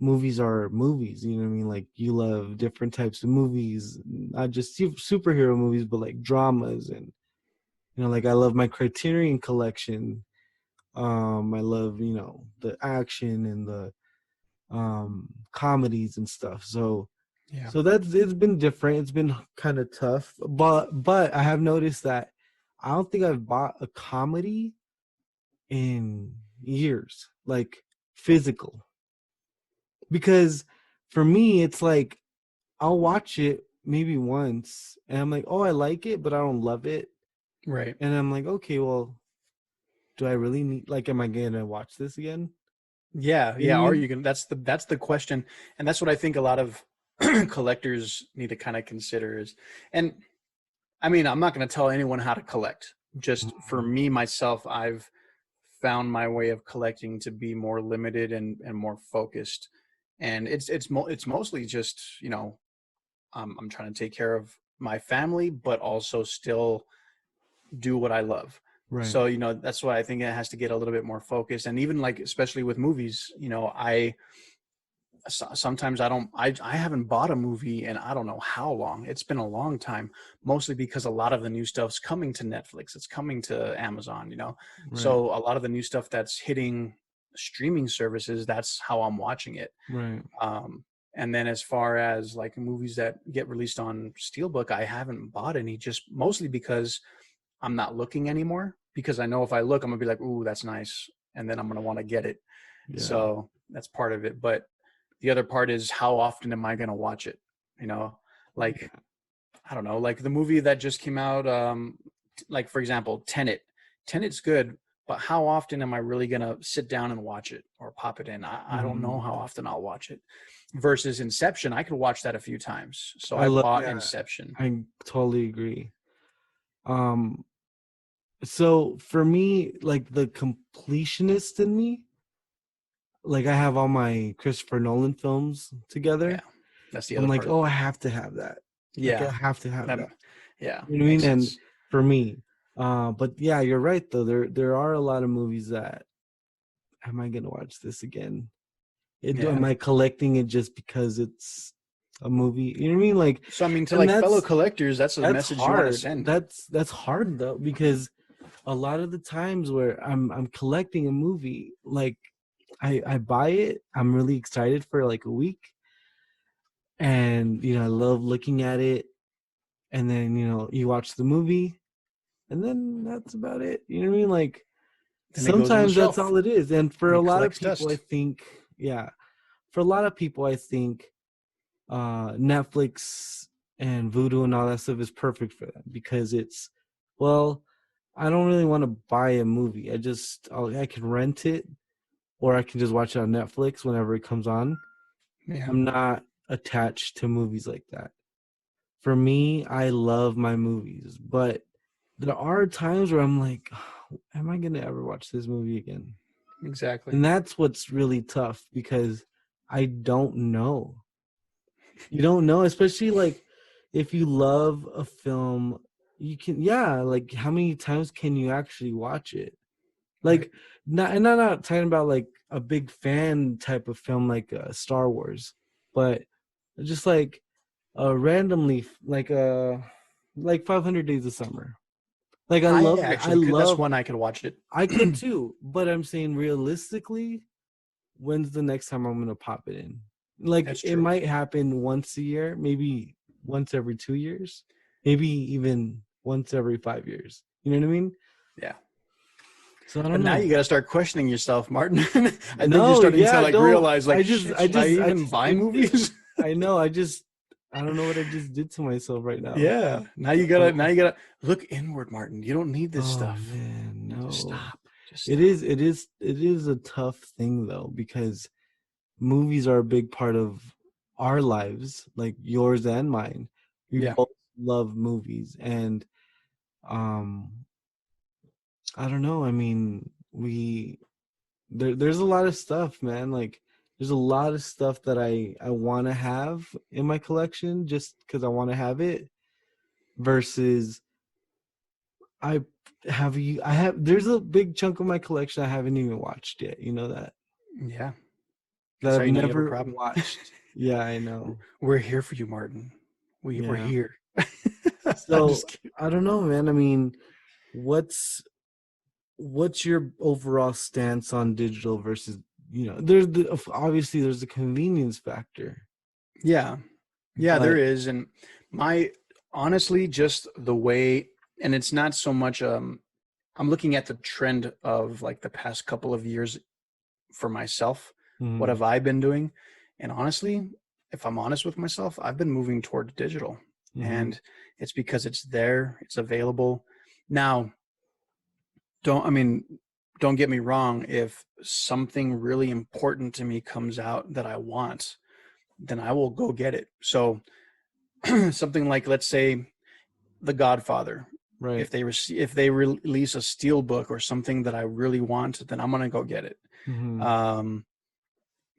movies are movies, you know what I mean? Like you love different types of movies, not just superhero movies, but like dramas, and you know, like I love my Criterion collection. I love, you know, the action and the comedies and stuff. Yeah. So that's, it's been different. It's been kind of tough, but I have noticed that I don't think I've bought a comedy in years, like physical. Because for me, it's like I'll watch it maybe once and I'm like, oh, I like it, but I don't love it. Right. And I'm like, okay, well, do I really need, like, am I gonna watch this again? Yeah, You know yeah. what I Are mean? you gonna? That's the question, and that's what I think a lot of collectors need to kind of consider is, and I mean, I'm not going to tell anyone how to collect. Just for Mhm. me myself, I've found my way of collecting to be more limited and more focused, and it's mostly just I'm trying to take care of my family, but also still do what I love. Right. So, you know, that's why I think it has to get a little bit more focused. And even like, especially with movies, you know, sometimes I haven't bought a movie in I don't know how long. It's been a long time, mostly because a lot of the new stuff's coming to Netflix. It's coming to Amazon, you know. Right. So a lot of the new stuff that's hitting streaming services, that's how I'm watching it. Right. And then as far as like movies that get released on Steelbook, I haven't bought any, just mostly because I'm not looking anymore, because I know if I look, I'm gonna be like, ooh, that's nice. And then I'm gonna want to get it. Yeah. So that's part of it. But the other part is, how often am I gonna watch it? You know, like, I don't know, like the movie that just came out, like for example, Tenet. Tenet's good, but how often am I really gonna sit down and watch it or pop it in? I don't know how often I'll watch it. Versus Inception, I could watch that a few times. So I bought Inception. I totally agree. So for me, like the completionist in me, like I have all my Christopher Nolan films together. Yeah, that's the I'm other like, part. oh, I have to have that. Like, Yeah, I have to have that. yeah, You know what I mean? makes And sense. for me, but yeah, you're right though. There are a lot of movies that, am I gonna watch this again? Yeah. Am I collecting it just because it's a movie? You know what I mean? Like, So I mean, to and like fellow collectors, that's a that's message you want to hard. send. That's hard though, because a lot of the times where I'm collecting a movie, like I buy it, I'm really excited for like a week, and you know I love looking at it, and then you know you watch the movie, and then that's about it. You know what I mean? Like Then it goes on the sometimes that's shelf. all it is. And for a It lot of collects people, I dust. think, yeah, for a lot of people, I think Netflix and Vudu and all that stuff is perfect for them, because it's, well, I don't really want to buy a movie. I can rent it, or I can just watch it on Netflix whenever it comes on. Yeah. I'm not attached to movies like that. For me, I love my movies, but there are times where I'm like, oh, am I going to ever watch this movie again? Exactly. And that's what's really tough, because I don't know. You don't know, especially like if you love a film, you can, yeah, like how many times can you actually watch it? Like, Right. not, and I'm not talking about like a big fan type of film like Star Wars, but just like randomly, like 500 Days of Summer. Like I actually could. That's one I could watch it. I could too, but I'm saying realistically, when's the next time I'm gonna pop it in? Like That's it true. might happen once a year, maybe once every 2 years, maybe even once every 5 years. You know what I mean? Yeah. So I But don't now know. you got to start questioning yourself, Martin. I think you're No, starting to yeah, like don't. realize, like, shit, should I I even just buy did it. movies? I know. I don't know what I just did to myself right now. Yeah. Now So, you gotta look inward, Martin. You don't need this oh stuff. man, Just no. stop. Just stop. It is a tough thing though, because movies are a big part of our lives, like yours and mine. We Yeah. both love movies, and um I don't know, I mean, there's a lot of stuff, man. Like there's a lot of stuff that I want to have in my collection just because I want to have it, versus I I have, there's a big chunk of my collection I haven't even watched yet, you know, Yeah. that That's how I've you know you have a never problem. watched. Yeah, I know. We're here for you, Martin. We're Yeah. here. I'm So just kidding. I don't know, man. I mean, what's your overall stance on digital versus, you know, obviously there's a convenience factor, Yeah. Yeah, there but is. And my honestly, just the way, and it's not so much I'm looking at the trend of like the past couple of years for myself. What mhm, have I been doing? And honestly, if I'm honest with myself, I've been moving toward digital. mhm, And it's because it's there, it's available. Now, I mean, don't get me wrong, if something really important to me comes out that I want, then I will go get it. So something like, let's say, The Godfather. right, If they release a steel book or something that I really want, then I'm gonna go get it. mhm, Um,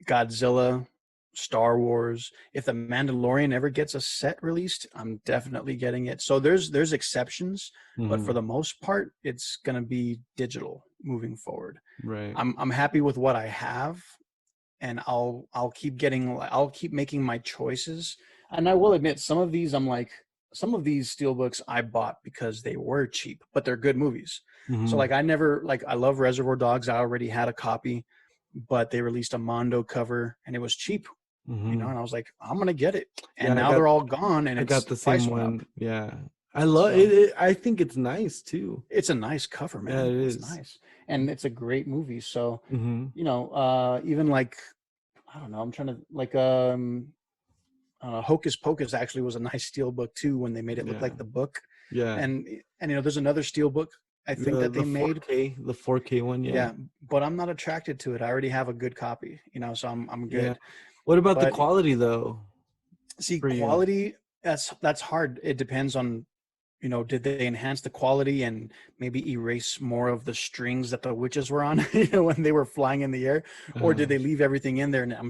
Godzilla. Star Wars. If the Mandalorian ever gets a set released, I'm definitely getting it. So there's exceptions, but for Mm-hmm. the most part, it's gonna be digital moving forward. Right. I'm happy with what I have, and I'll keep making my choices. And I will admit, some of these steelbooks I bought because they were cheap, but they're good movies. So Mm-hmm. like I never like I love Reservoir Dogs. I already had a copy, but they released a Mondo cover and it was cheap, Mm-hmm. and I was like, I'm gonna get it. And Yeah, now they're all gone and I got it's the the same price went up. one. Yeah. I love So it. I think it's nice too. it's a nice cover, Yeah, it man. It's is. nice. And it's a great movie. So, Mm-hmm. even like I don't know, I'm trying to like Hocus Pocus actually was a nice steel book too when they made it look Yeah. like the book. Yeah. And there's another steel book I think that The they made. 4K, the 4K one, yeah. Yeah, but I'm not attracted to it. I already have a good copy, so I'm Yeah. good. What about the But quality though see, for you? quality, that's hard. It depends on, did they enhance the quality and maybe erase more of the strings that the witches were on, when they were flying in the air, or did Uh, they leave everything in there and I'm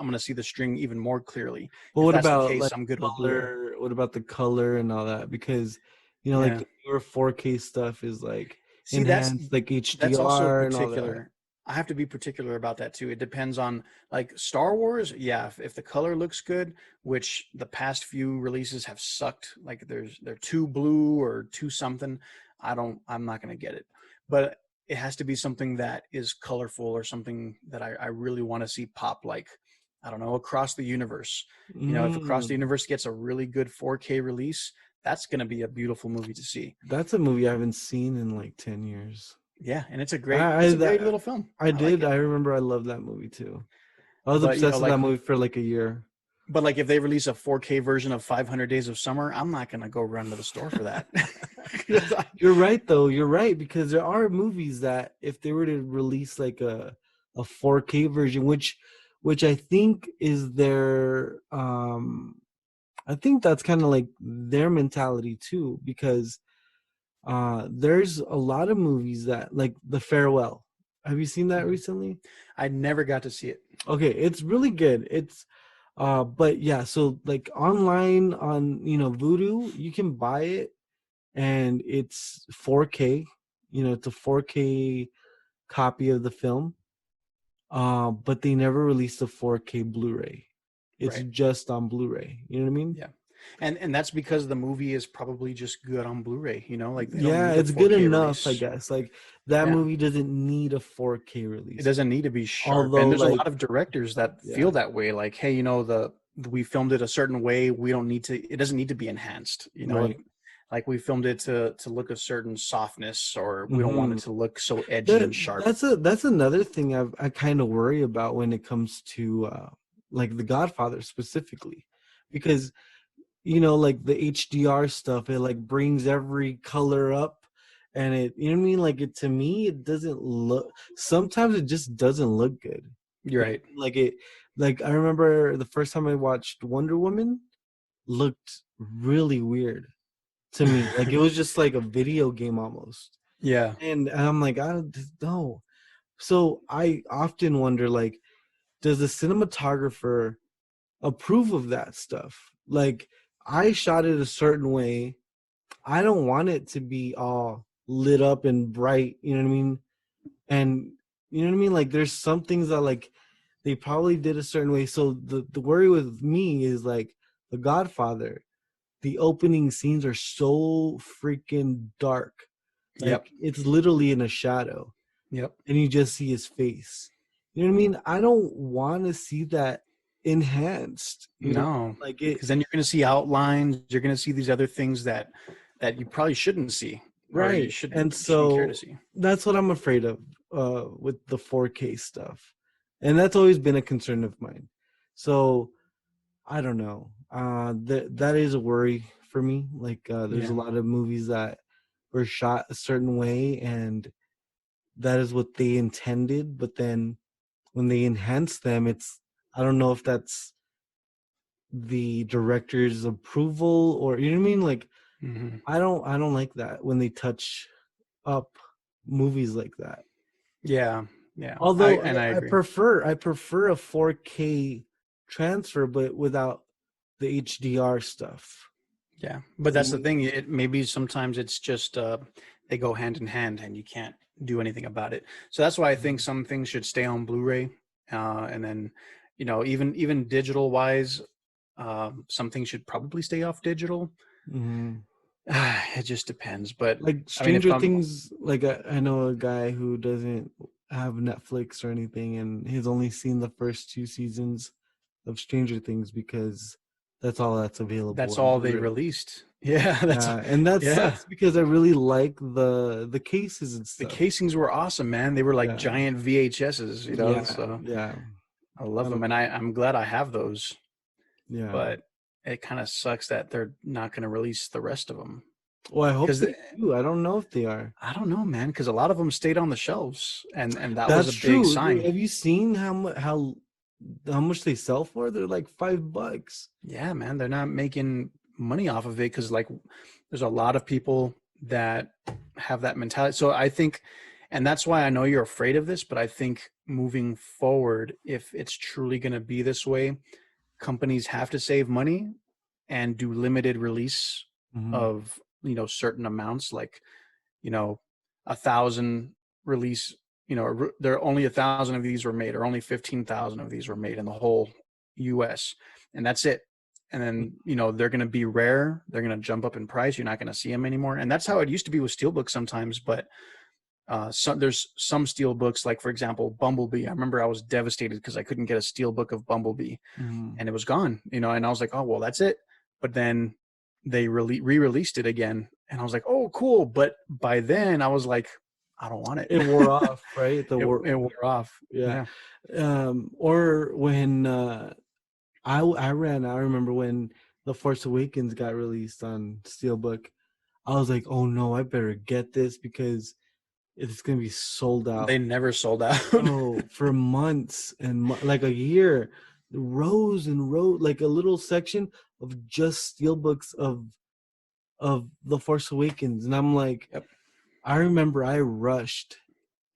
gonna see the string even more clearly? but If what that's the about case, like I'm good with Blu-ray. color? What about the color and all that? Because like Yeah. the newer 4K stuff is like See, enhanced, like that's also HDR and all that. particular. I have to be particular about that too. It depends on like Star Wars. Yeah, if the color looks good, which the past few releases have sucked, like they're too blue or too something. I'm not gonna get it. But it has to be something that is colorful or something that I really want to see pop, like I don't know, Across the Universe. If Across the Mm, Universe gets a really good 4K release, that's gonna be a beautiful movie to see. that's a movie I haven't seen in like 10 years. Yeah, and I it's I, a great that, little film. I I like did. it. I remember I loved that movie too. I was But obsessed with that movie for like a year. like if they release a 4K version of 500 Days of Summer, I'm not gonna go run to the store for that. You're right though. You're right because there are movies that if they were to release like a 4K version, which I think is their I think that's kind of like their mentality too because there's a lot of movies that like The Farewell. Have you seen that recently? I never got to see it. Okay, it's really good. It's but yeah, so like online on Vudu, you can buy it and it's 4K. It's a 4K copy of the film. But they never released a 4K Blu-ray. It's Right. just on Blu-ray. You know what I mean? Yeah. And that's because the movie is probably just good on Blu-ray, like they don't Yeah, need a it's good 4K enough, I release. guess. Like that Yeah. movie doesn't need a 4K It release. doesn't need to be sharp. And Although, there's a like, lot of directors that feel yeah, that way. Like, hey, the we filmed it a certain way. We don't need to. It doesn't need to be enhanced. right. Like we filmed it to look a certain softness, or we don't want Hmm. it to look so edgy That and sharp. that's another thing I kind of worry about when it comes to like The Godfather specifically, because like the HDR stuff, it like brings every color up, and it, you know what I mean? Like it to me, it doesn't look. Sometimes it just doesn't look good. You're right. Like it, like I remember the first time I watched Wonder Woman, looked really weird to me. Like it was just like a video game almost. Yeah. And I'm like, I don't know. So I often wonder, like, does the cinematographer approve of that stuff? Like, I shot it a certain way. I don't want it to be all lit up and bright. You know what I mean? And you know what I mean? Like, there's some things that like they probably did a certain way. So the worry with me is like The Godfather. The opening scenes are so freaking dark. Yep. Like it's literally in a shadow Yep. and you just see his face. You know what I mean? I don't want to see that enhanced. No, Like it, because then you're going to see outlines. You're going to see these other things that you probably shouldn't see, or right. And you shouldn't care to so see. that's what I'm afraid of with the 4K stuff. And that's always been a concern of mine. So I don't know. That is a worry for me. Like there's a Yeah. lot of movies that were shot a certain way and that is what they intended, but then when they enhance them, it's, I don't know if that's the director's approval or, you know what I mean? Like Hmm. I don't like that when they touch up movies like that. Yeah. Yeah. Although I I agree. prefer I prefer a 4K transfer, but without the HDR stuff. Yeah, but I that's the mean, thing. It maybe sometimes it's just they go hand in hand, and you can't do anything about it. So that's why I think some things should stay on Blu-ray, and then even digital wise, some things should probably stay off digital. mhm. It just depends. But Like I mean, if Stranger I'm Things, like I know a guy who doesn't have Netflix or anything, and he's only seen the first 2 seasons of Stranger Things because that's all that's available that's on all they Blu-ray. released. Yeah, that's Yeah, and that yeah. sucks because I really like the cases and The stuff. casings were awesome, man. They were like Yeah, giant VHSs, yeah, so yeah. I love I them, and don't. I'm glad I have those. Yeah. But it kind of sucks that they're not going to release the rest of them Well, I hope because they do. I don't know if they are. I don't know, man. Because a lot of them stayed on the shelves, and that was That's a big true. sign. Have you seen how much they sell for? They're like $5. Yeah, man, they're not making money off of it because like there's a lot of people that have that mentality. So I think, and that's why I know you're afraid of this, but I think moving forward, if it's truly going to be this way, companies have to save money and do limited release Hmm. of certain amounts, like 1,000 release. There are only 1,000 of these were made, or only 15,000 of these were made in the whole U.S., and that's it. And then they're going to be rare. They're going to jump up in price. You're not going to see them anymore. And that's how it used to be with steelbooks sometimes. But there's some steel books, like for example, Bumblebee. I remember I was devastated because I couldn't get a steel book of Bumblebee, Hmm. and it was gone. And I was like, oh well, that's it. But then they re-released it again, and I was like, oh cool. But by then I was like, I don't want it. It wore off, right? The war. It wore off. Yeah. Yeah. Or when I remember when The Force Awakens got released on Steelbook. I was like, oh no, I better get this because it's gonna be sold They out. never sold out. Oh, for months and like a year, rows and rows, like a little section of just steelbooks of The Force Awakens, and I'm like, Yep. I remember I rushed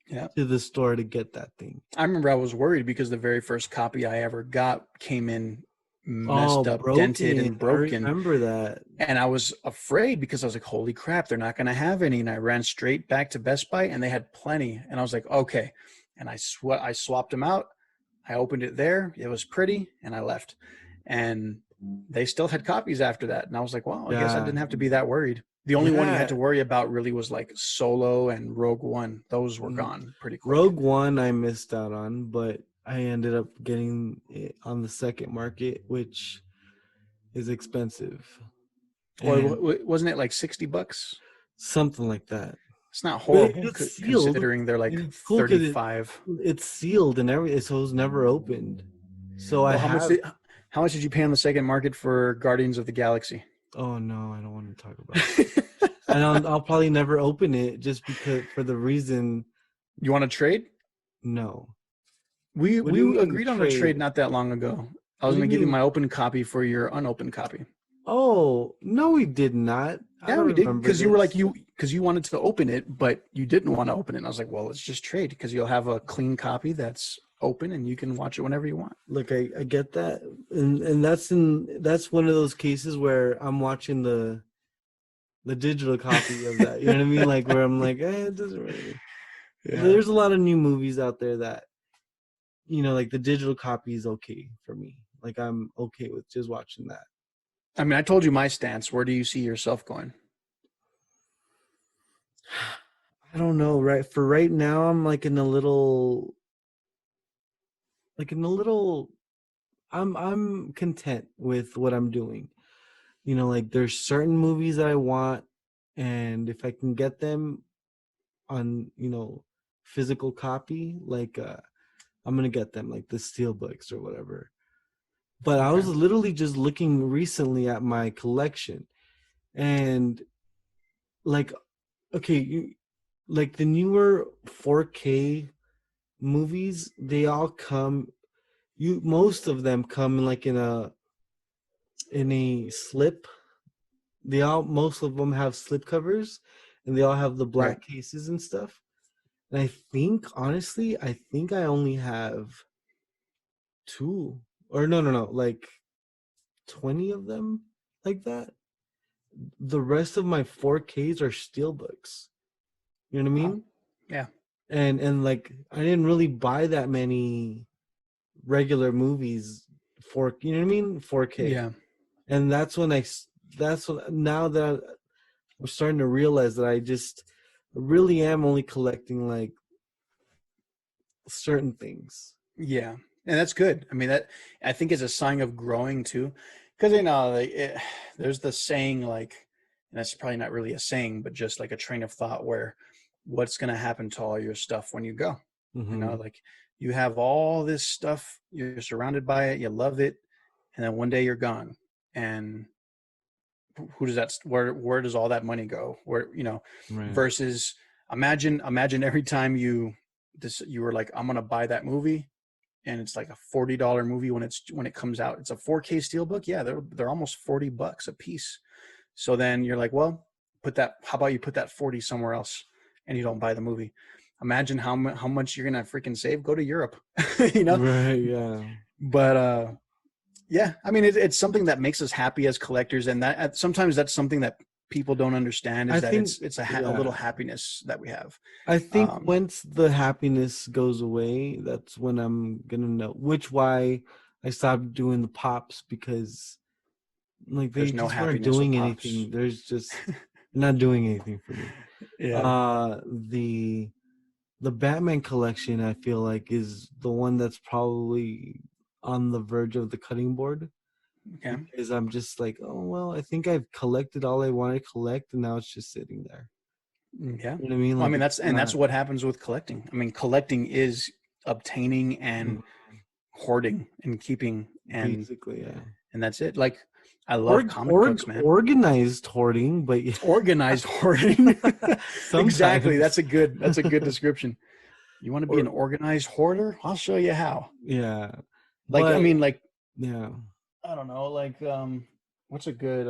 Yeah. to the store to get that thing. I remember I was worried because the very first copy I ever got came in Oh, messed up, dented, broken! and I broken. remember that. And I was afraid because I was like, holy crap, they're not going to have any. And I ran straight back to Best Buy and they had plenty. And I was like, okay. And I swapped them out. I opened it there. It was pretty. And I left. And they still had copies after that. And I was like, well, I guess I Yeah, didn't have to be that worried. The only one you had yeah. to worry about really was like Solo and Rogue One. Those were Mm. gone pretty quick. Rogue One I missed out on, but I ended up getting it on the second market, which is expensive, and Well, wasn't it like $60? something like that. It's not But horrible it's sealed, considering they're and like it's cool because 35. it's sealed and everything, so it was never opened. So I Well, have. how much did you pay on the second market for Guardians of the Galaxy? Oh no, I don't want to talk about it. And I'll probably never open it just because for the reason. You want to trade? No. We What do you we mean agreed on a trade trade? not that long ago. I What was do you going to give you mean? my open copy for your unopened copy. Oh no, we did not. I Yeah, don't we did remember because you were like this. you wanted to open it, but you didn't want to open it. And I was like, well, let's just trade because you'll have a clean copy that's open and you can watch it whenever you want. Look, I get that, and that's one of those cases where I'm watching the digital copy of that. You know what I mean? Like where I'm like, it doesn't really. Yeah. There's a lot of new movies out there that like the digital copy is okay for me. Like I'm okay with just watching that. I mean, I told you my stance. Where do you see yourself going? I don't know. Right for right now, I'm like in a little, like in a little. I'm content with what I'm doing. Like there's certain movies that I want, and if I can get them on physical copy, like I'm gonna get them, like the steelbooks or whatever. But I Okay. was literally just looking recently at my collection, and like, okay, like the newer 4K movies, they all come, most of them come in like in a slip. Most of them have slip covers, and they all have the Right. black cases and stuff. And honestly, I think I only have two or no, like 20 of them like that. The rest of my 4Ks are steelbooks. You know what I Oh, mean? yeah. And like I didn't really buy that many regular movies for, you know what I mean, 4K. Yeah. And that's when, now that I'm starting to realize that I just really am only collecting like certain things. Yeah, and that's good. I mean, that I think is a sign of growing too, because like, there's the saying like, and that's probably not really a saying, but just like a train of thought where, what's going to happen to all your stuff when you go? Mm-hmm. Like you have all this stuff, you're surrounded by it, you love it, and then one day you're gone, and who does that? Where does all that money go? Where Right. versus imagine every time you were like, I'm going to buy that movie and it's like a $40 movie when it comes out. It's a 4K steelbook. Yeah, they're almost $40 a piece. So then you're like, well, how about you put that 40 somewhere else and you don't buy the movie? Imagine how much you're gonna freaking save. Go to Europe, you know. Right. Yeah. But yeah, I mean, it's something that makes us happy as collectors, and that sometimes that's something that people don't understand is I that think, it's a yeah. little happiness that we have. I think Um, once the happiness goes away, that's when I'm gonna know. Which why I stopped doing the pops, because like they there's no just weren't happiness with doing pops. anything. There's just not doing anything for me. Yeah. Uh the Batman collection, I feel like, is the one that's probably on the verge of the cutting board, Okay. because I'm just like, oh well, I think I've collected all I want to collect, and now it's just sitting there. Yeah. You know what I mean? Well, I Like mean, it's that's not. what happens with collecting. I mean, collecting is obtaining and Mhm. hoarding and keeping Basically, yeah. and that's it. Like I love comic books, man. Organized hoarding, but yeah, It's organized hoarding. Exactly. sometimes. That's a good description. You want to be Or an organized hoarder? I'll show you how. yeah, Like I but mean, like yeah, I don't know, like what's a good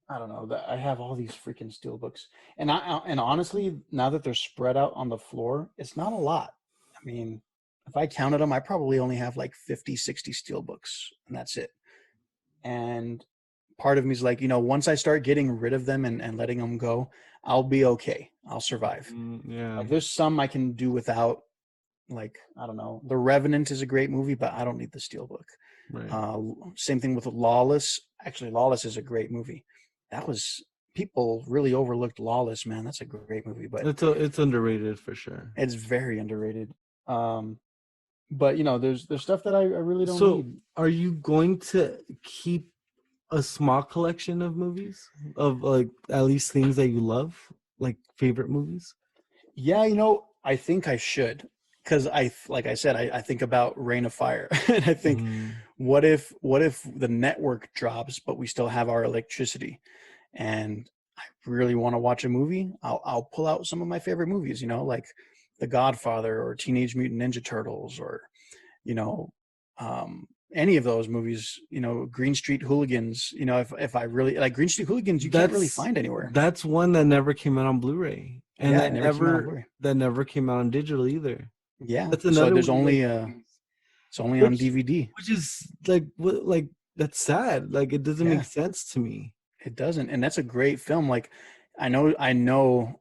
I don't know, that I have all these freaking steel books. And honestly, now that they're spread out on the floor, it's not a lot. I mean, if I counted them, I probably only have like 50, 60 steel books, and that's it. And part of me is like, once I start getting rid of them and letting them go, I'll be okay. I'll survive. yeah, Like there's some I can do without, like, I don't know. The Revenant is a great movie, but I don't need the steel book. right. Uh, Same thing with Lawless. Actually, Lawless is a great movie. That was People really overlooked Lawless, man. That's a great movie, but It's underrated for sure. it's very underrated. Um, but there's stuff that I really don't So, need. are you going to keep a small collection of movies, of like at least things that you love, like favorite movies? Yeah, I think I should, because like I said, I think about Rain of Fire, and I think, Mm, what if the network drops, but we still have our electricity, and I really want to watch a movie? I'll pull out some of my favorite movies, like The Godfather or Teenage Mutant Ninja Turtles or you know, any of those movies, Green Street Hooligans, if I really like Green Street Hooligans, you can't really that's find anywhere. that's one that never came out on Blu-ray, and Yeah, it never came out on Blu-ray. that never came out on digital either. Yeah, That's so another there's one of those only movies, it's only on which DVD. which is like what, like that's sad. Like it doesn't make Yeah, sense to me. it doesn't, and that's a great film. Like, I know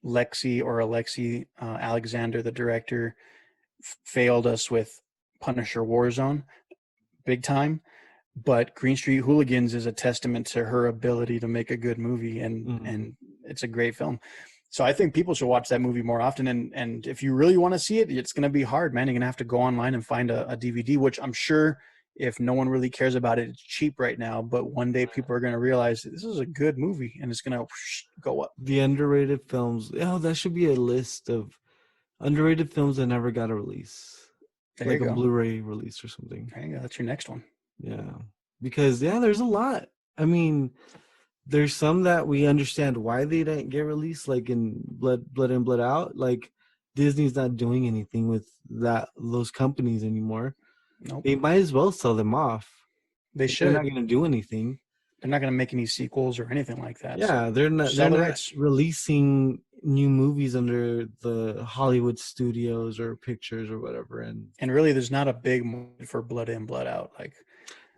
Alexi Alexander, the director, failed us with Punisher Warzone big time. But Green Street Hooligans is a testament to her ability to make a good movie, and Mm. it's a great film. So I think people should watch that movie more often. And if you really want to see it, it's going to be hard, man. You're going to have to go online and find a DVD, which I'm sure if no one really cares about it, it's cheap right now. But one day people are going to realize this is a good movie, and it's going to go up. The underrated films. Oh, that should be a list of underrated films that never got a release, There you like a go. Blu-ray release or something. There you go. That's your next one. Yeah, because yeah, there's a lot. I mean, there's some that we understand why they didn't get released, like in Blood In, Blood Out. Like Disney's not doing anything with those companies anymore. Nope. They might as well sell them off. They If they're not should. going to do anything. They're not going to make any sequels or anything like that. Yeah, So they're sell the not rights. releasing new movies under the Hollywood studios or pictures or whatever. And really, there's not a big market for blood in, blood out. Like,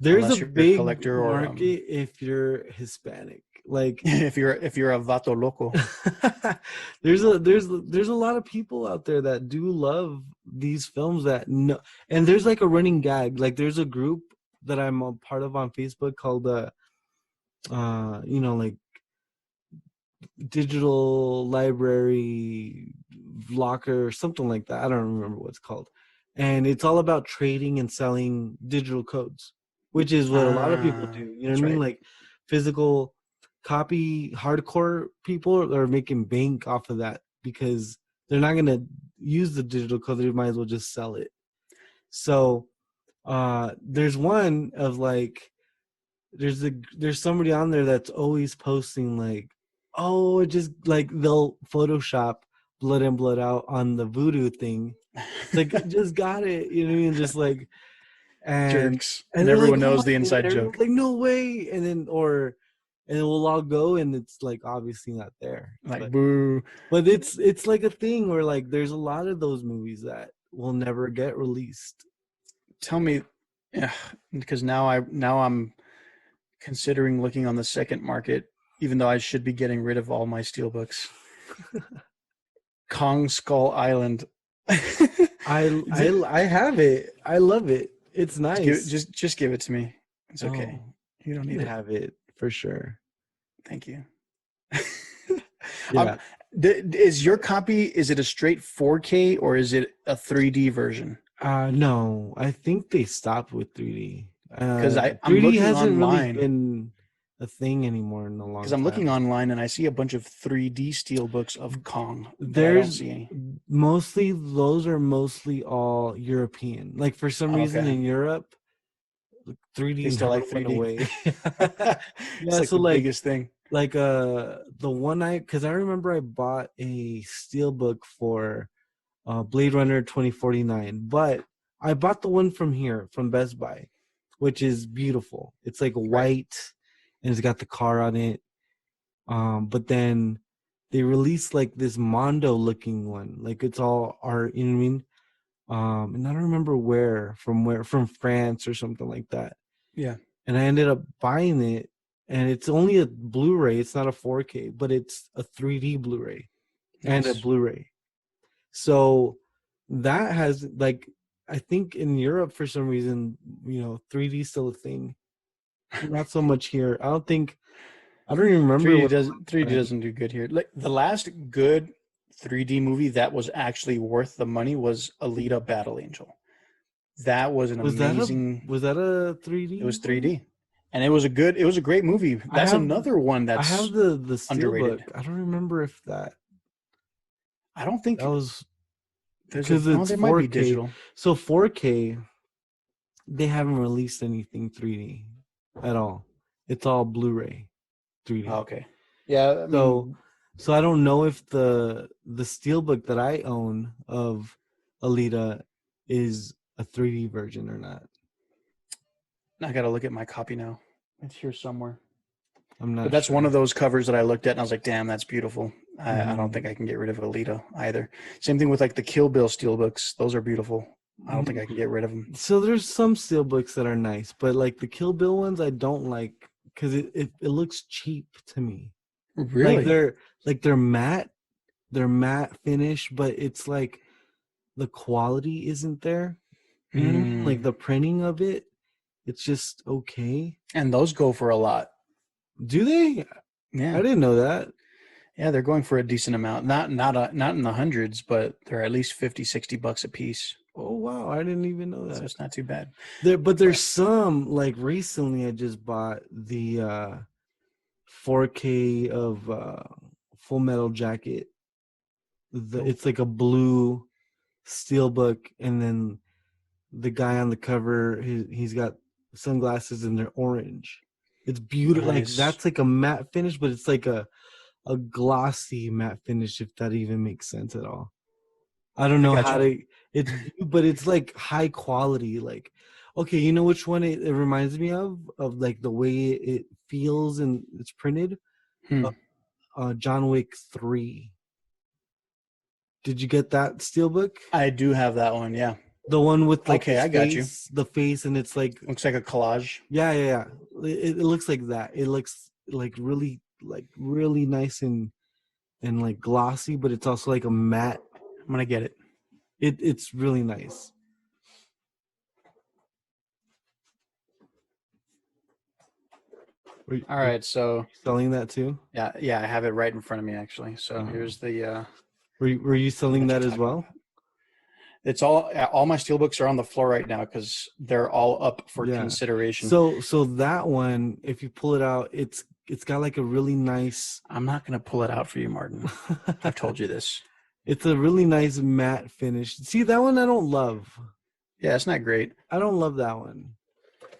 there's a unless you're a big collector or market if you're Hispanic. Like if you're a vato loco. there's a lot of people out there that do love these films that know, and there's like a running gag. Like there's a group that I'm a part of on Facebook called like digital library locker or something like that. I don't remember what it's called. And it's all about trading and selling digital codes, which is what a lot of people do. You know what I mean? Right. Like physical copy hardcore people are making bank off of that because they're not going to use the digital code. They might as well just sell it. So there's one of like, there's somebody on there that's always posting like, oh, it just like they'll Photoshop blood in, blood out on the voodoo thing. It's like, just got it, you know what I mean? Just like, Jerks. and everyone like, knows the and inside joke. like, no way. And then we'll all go and it's like obviously not there. Like, boo. But it's like a thing where like there's a lot of those movies that will never get released. Tell me, because now I'm considering looking on the second market, even though I should be getting rid of all my steelbooks. Kong Skull Island. I have it. I love it. It's nice. Just give it to me. It's okay. You don't need to it. have it for sure. Thank you. Yeah. Is your copy, is it a straight 4K or is it a 3D version? No, I think they stopped with 3D. Because I'm 3D looking hasn't online. really been a thing anymore in a long time. Because I'm looking online and I see a bunch of 3D steelbooks of Kong. There's those are mostly all European. Like for some reason in Europe, 3D still like 3D. Away. Yeah, it's like the biggest thing. Like the one because I remember I bought a steelbook for Blade Runner 2049, but I bought the one from here from Best Buy, which is beautiful. It's like white and it's got the car on it. But then they released like this Mondo looking one, like it's all art, you know what I mean? And I don't remember from France or something like that. Yeah. And I ended up buying it, and it's only a Blu-ray. It's not a 4K, but it's a 3D Blu-ray and a Blu-ray. So that has like, I think in Europe for some reason, 3D is still a thing. Not so much here. I don't even remember. 3D doesn't do good here. Like the last good 3D movie that was actually worth the money was Alita: Battle Angel. That was amazing. Was that a 3D? It was 3D, and it was a great movie. That's another one that's I have the underrated. I don't remember if that. I don't think that was because it might be digital. So 4K, they haven't released anything 3D at all. It's all Blu-ray 3D. Oh, okay. Yeah. So I don't know if the steelbook that I own of Alita is a 3D version or not. I got to look at my copy now. It's here somewhere. I'm not. But that's one of those covers that I looked at and I was like, "Damn, that's beautiful." I don't think I can get rid of Alita either. Same thing with like the Kill Bill steelbooks; those are beautiful. I don't think I can get rid of them. So there's some steelbooks that are nice, but like the Kill Bill ones, I don't like because it looks cheap to me. Really? Like they're matte finish, but it's like the quality isn't there. You know what I mean? Like the printing of it, it's just okay. And those go for a lot. Do they? Yeah, I didn't know that. Yeah, they're going for a decent amount. Not in the hundreds, but they're at least $50-$60 a piece. Oh wow, I didn't even know that. So it's not too bad. There's some, like recently I just bought the 4K of Full Metal Jacket. It's like a blue steelbook, and then the guy on the cover, he's got sunglasses and they're orange. It's beautiful. Nice. Like that's like a matte finish, but it's like a glossy matte finish, if that even makes sense at all. I don't know but it's like high quality. Like, okay, you know which one it reminds me of like the way it feels and it's printed? John Wick 3. Did you get that steelbook? I do have that one. Yeah. The one with like Okay, his I got you. the face, and it's like Looks like a collage. yeah. It looks like that. It looks like really nice and like glossy, but it's also like a matte. I'm gonna get it. It's really nice. All right, so Selling that too? yeah, I have it right in front of me actually. So here's the. Were you selling that as well? It's all my steelbooks are on the floor right now because they're all up for consideration. So that one, if you pull it out, it's got like a really nice. I'm not gonna pull it out for you, Martin. I've told you this. It's a really nice matte finish. See, that one I don't love. Yeah, it's not great. I don't love that one.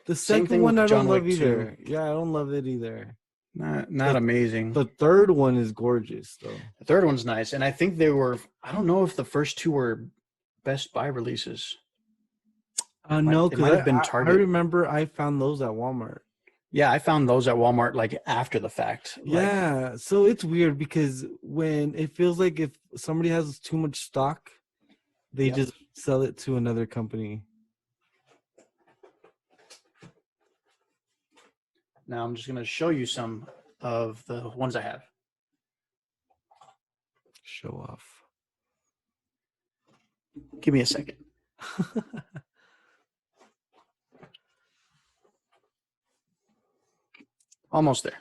The second one I don't love either. Yeah, I don't love it either. Not amazing. The third one is gorgeous though. The third one's nice, and I think they were. I don't know if the first two were Best Buy releases. No, because I remember I found those at Walmart. Yeah, I found those at Walmart like after the fact. Yeah, so it's weird because when it feels like if somebody has too much stock, they just sell it to another company. Now I'm just going to show you some of the ones I have. Show off. Give me a second. Almost there.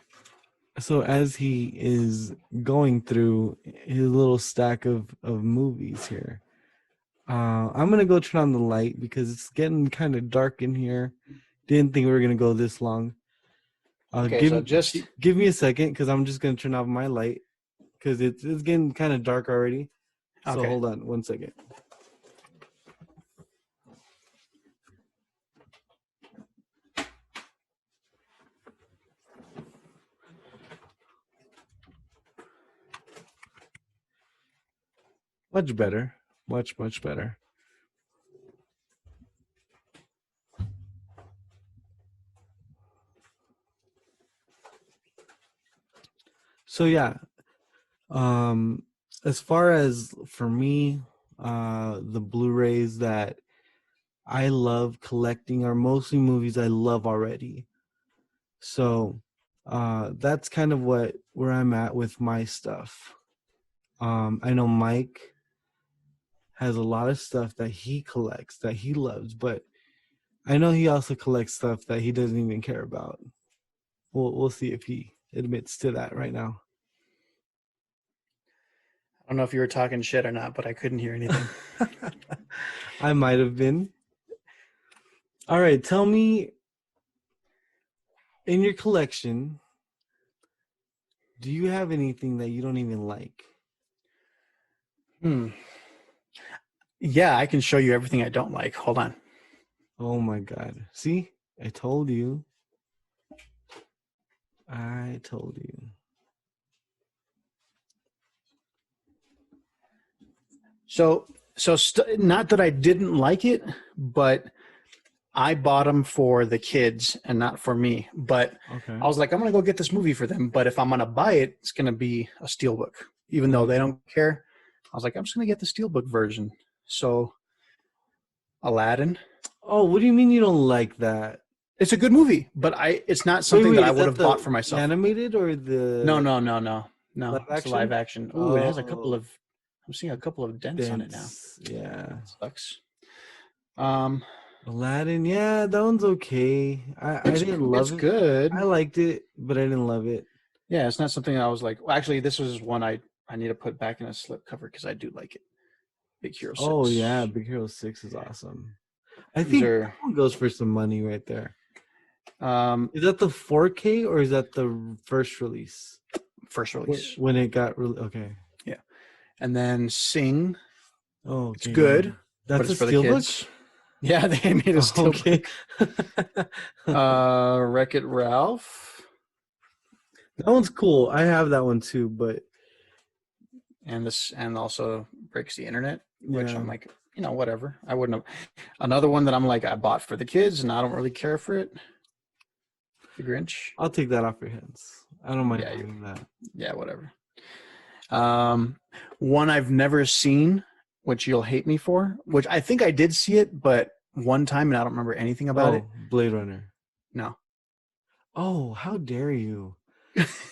So as he is going through his little stack of movies here, I'm going to go turn on the light because it's getting kind of dark in here. Didn't think we were going to go this long. Give me a second because I'm just going to turn off my light because it's getting kind of dark already. So hold on 1 second. Much better. Much better. So yeah, as far as for me, the Blu-rays that I love collecting are mostly movies I love already. So that's kind of where I'm at with my stuff. I know Mike has a lot of stuff that he collects that he loves, but I know he also collects stuff that he doesn't even care about. We'll see if he admits to that right now. I don't know if you were talking shit or not, but I couldn't hear anything. I might have been. All right, tell me, in your collection, do you have anything that you don't even like? Yeah, I can show you everything I don't like. Hold on. Oh my God. See? I told you. So not that I didn't like it, but I bought them for the kids and not for me. But I was like, I'm going to go get this movie for them. But if I'm going to buy it, it's going to be a steelbook. Even though they don't care, I was like, I'm just going to get the steelbook version. So Aladdin. Oh, what do you mean you don't like that? It's a good movie, but it's not something that I would have bought for myself. Animated or the No. Live It's live action. Oh, it has a couple of. I'm seeing a couple of dents on it now. Yeah, that sucks. Aladdin, yeah, that one's okay. I didn't love it. It's good. I liked it, but I didn't love it. Yeah, it's not something I was like. Well, actually, this was one I need to put back in a slip cover because I do like it. Big Hero 6. Oh yeah, Big Hero 6 is awesome. I think that one goes for some money right there. Is that the 4K or is that the first release? First release. When it got okay. Yeah, and then Sing. Oh, okay. It's good. That's a steelbook. Yeah, they made a steelbook. Okay. Wreck-It Ralph. That one's cool. I have that one too, but and also Breaks the Internet, which I'm like, whatever. I wouldn't have. Another one that I'm like, I bought for the kids and I don't really care for it. The Grinch. I'll take that off your hands. I don't mind doing that. Yeah, whatever. One I've never seen, which you'll hate me for, which I think I did see it, but one time and I don't remember anything about it. Oh, Blade Runner. No. Oh, how dare you?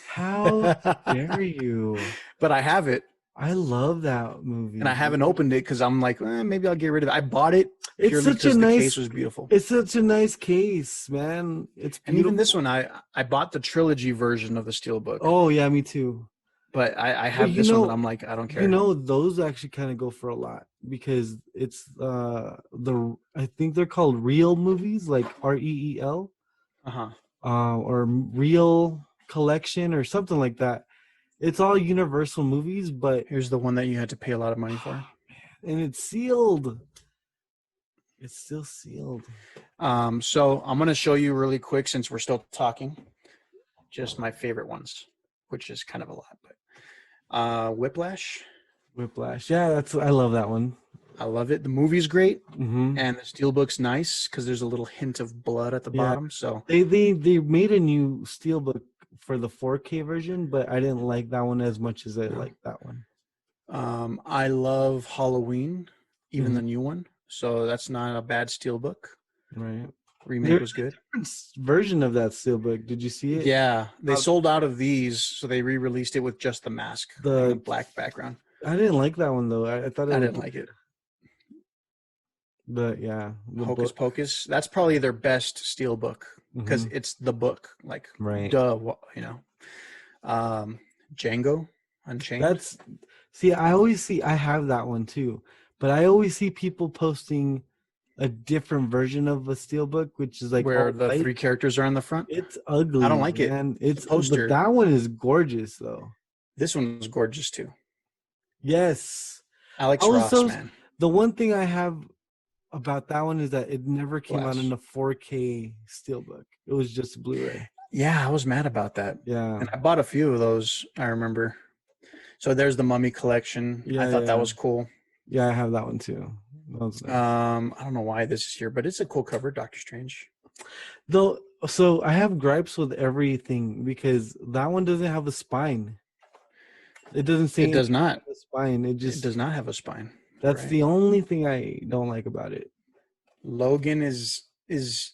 How dare you? But I have it, I love that movie, and I haven't dude. opened it because I'm like, maybe I'll get rid of it. I bought it It's purely such a because the case nice was beautiful. it's such a nice case, man. It's And beautiful. even this one, I bought the trilogy version of the Steelbook, Oh yeah, me too. but I But have this one that I'm like, I don't care. those actually kind of go for a lot because it's the I think they're called real movies, like REEL, Uh-huh. or Real Collection or something like that. It's all Universal movies, but Here's the one that you had to pay a lot of money for. and it's sealed. It's still sealed. So I'm going to show you really quick, since we're still talking, just my favorite ones, which is kind of a lot. But Whiplash, Whiplash. Yeah, I love that one. I love it. The movie's great, Mm-hmm. and the Steelbook's nice because there's a little hint of blood at the Yeah. bottom. So They made a new Steelbook for the 4K version, but I didn't like that one as much as I liked that one. I love Halloween, even Mhm. the new one. So that's not a bad Steelbook. Right. Remake was There's a good. different version of that Steelbook. Did you see it? Yeah, they Uh, sold out of these, so they re-released it with just the mask and a black background. I didn't like that one though. I thought I didn't like it. But yeah, the Hocus book. Pocus. That's probably their best Steelbook because it's the book. Like, Right. duh, you know. Django Unchained. That's I have that one too, but I always see people posting a different version of a Steelbook, which is like where all the white. 3 characters are on the front. It's ugly. I don't like it. Man. It's the poster. But that one is gorgeous though. This one's gorgeous too. Yes. Alex Ross, man. The one thing I have about that one is that it never came out in a 4K Steelbook. It was just Blu-ray. Yeah, I was mad about that. Yeah. And I bought a few of those, I remember. So there's the Mummy collection. Yeah, I thought that was cool. Yeah, I have that one too. That was nice. I don't know why this is here, but it's a cool cover, Doctor Strange. Though, so I have gripes with everything because that one doesn't have a spine. It doesn't say it does not. A spine. It does not have a spine. That's the only thing I don't like about it. Logan is it's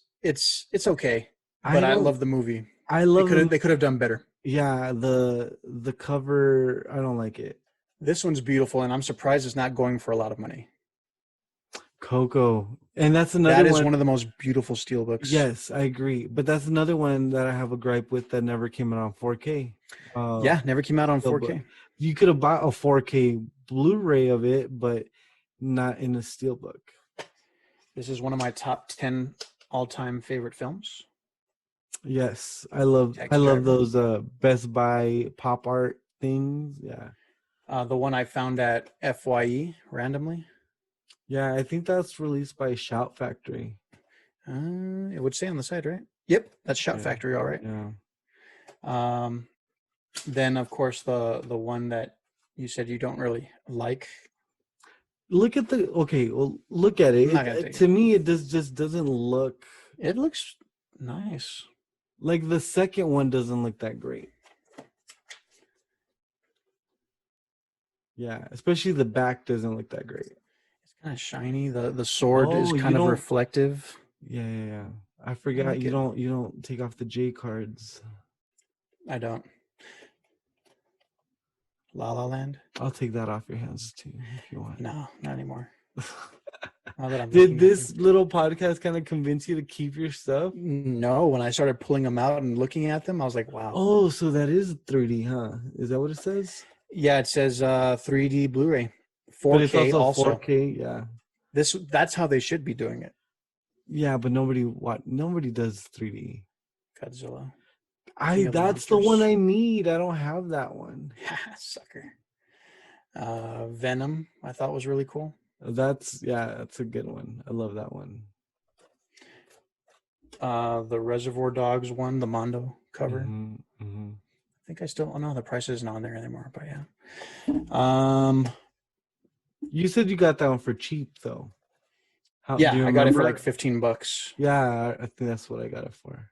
okay, but I love the movie. I love they could have done better. Yeah, the cover, I don't like it. This one's beautiful, and I'm surprised it's not going for a lot of money. Coco, and that's another. That is one of the most beautiful Steelbooks. Yes, I agree, but that's another one that I have a gripe with that never came out on 4K. Yeah, never came out on 4K. You could have bought a 4K Blu-ray of it, but not in a Steelbook. This is one of my top 10 all-time favorite films. Yes, I love those Best Buy pop art things. Yeah. The one I found at FYE randomly. Yeah, I think that's released by Shout Factory. It would say on the side, right? Yep, that's Shout Factory, all right. Yeah. Then of course the one that you said you don't really like. Look at look at it. To me, it just doesn't look. It looks nice. Like the second one doesn't look that great. Yeah, especially the back doesn't look that great. It's kind of shiny. The sword is kind of reflective. Yeah. I forgot you don't take off the J cards. I don't. La La Land. I'll take that off your hands too if you want. No, not anymore. Did this little podcast kind of convince you to keep your stuff? No, when I started pulling them out and looking at them, I was like, wow. Oh, so that is 3D, huh? Is that what it says? Yeah, it says 3D Blu-ray. 4K but it's also 4K, yeah. That's how they should be doing it. Yeah, but nobody does 3D. Godzilla. That's the one I need. I don't have that one. Sucker. Venom, I thought was really cool. That's a good one. I love that one. The Reservoir Dogs one, the Mondo cover. Mm-hmm. I think I still. Oh no, the price isn't on there anymore. But yeah. You said you got that one for cheap though. I got it for like $15. Yeah, I think that's what I got it for.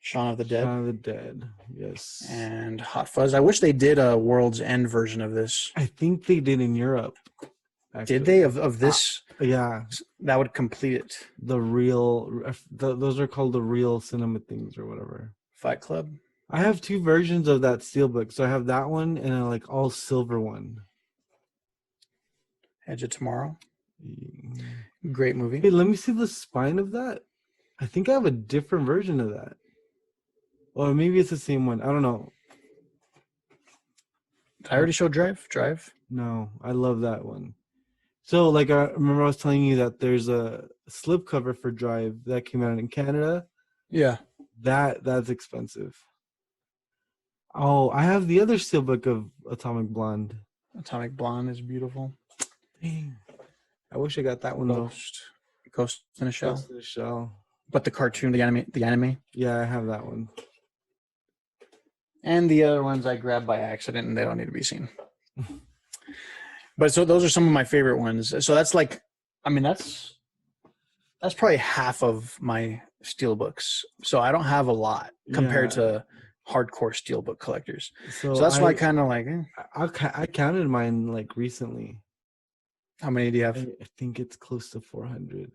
Shaun of the Dead, Shaun of the Dead. Yes. and Hot Fuzz. I wish they did a World's End version of this. I think they did in Europe. Did Actually. they of this? Yeah. That would complete it. The real, those are called the real cinema things or whatever. Fight Club. I have two versions of that steelbook. So I have that one and a like all silver one. Edge of Tomorrow. Yeah. Great movie. Hey, let me see the spine of that. I think I have a different version of that. Or maybe it's the same one. I don't know. Did I already show Drive? Drive? No, I love that one. So, like, I remember I was telling you that there's a slipcover for Drive that came out in Canada. Yeah. That's expensive. Oh, I have the other steelbook of Atomic Blonde. Atomic Blonde is beautiful. Dang. I wish I got that one Ghost in a Shell. Ghost in a Shell. But the cartoon, the anime. Yeah, I have that one. And the other ones I grabbed by accident, and they don't need to be seen. But so those are some of my favorite ones. So that's like, I mean, that's probably half of my steelbooks. So I don't have a lot compared to hardcore steelbook collectors. So that's why I kind of like. I counted mine like recently. How many do you have? I think it's close to 400.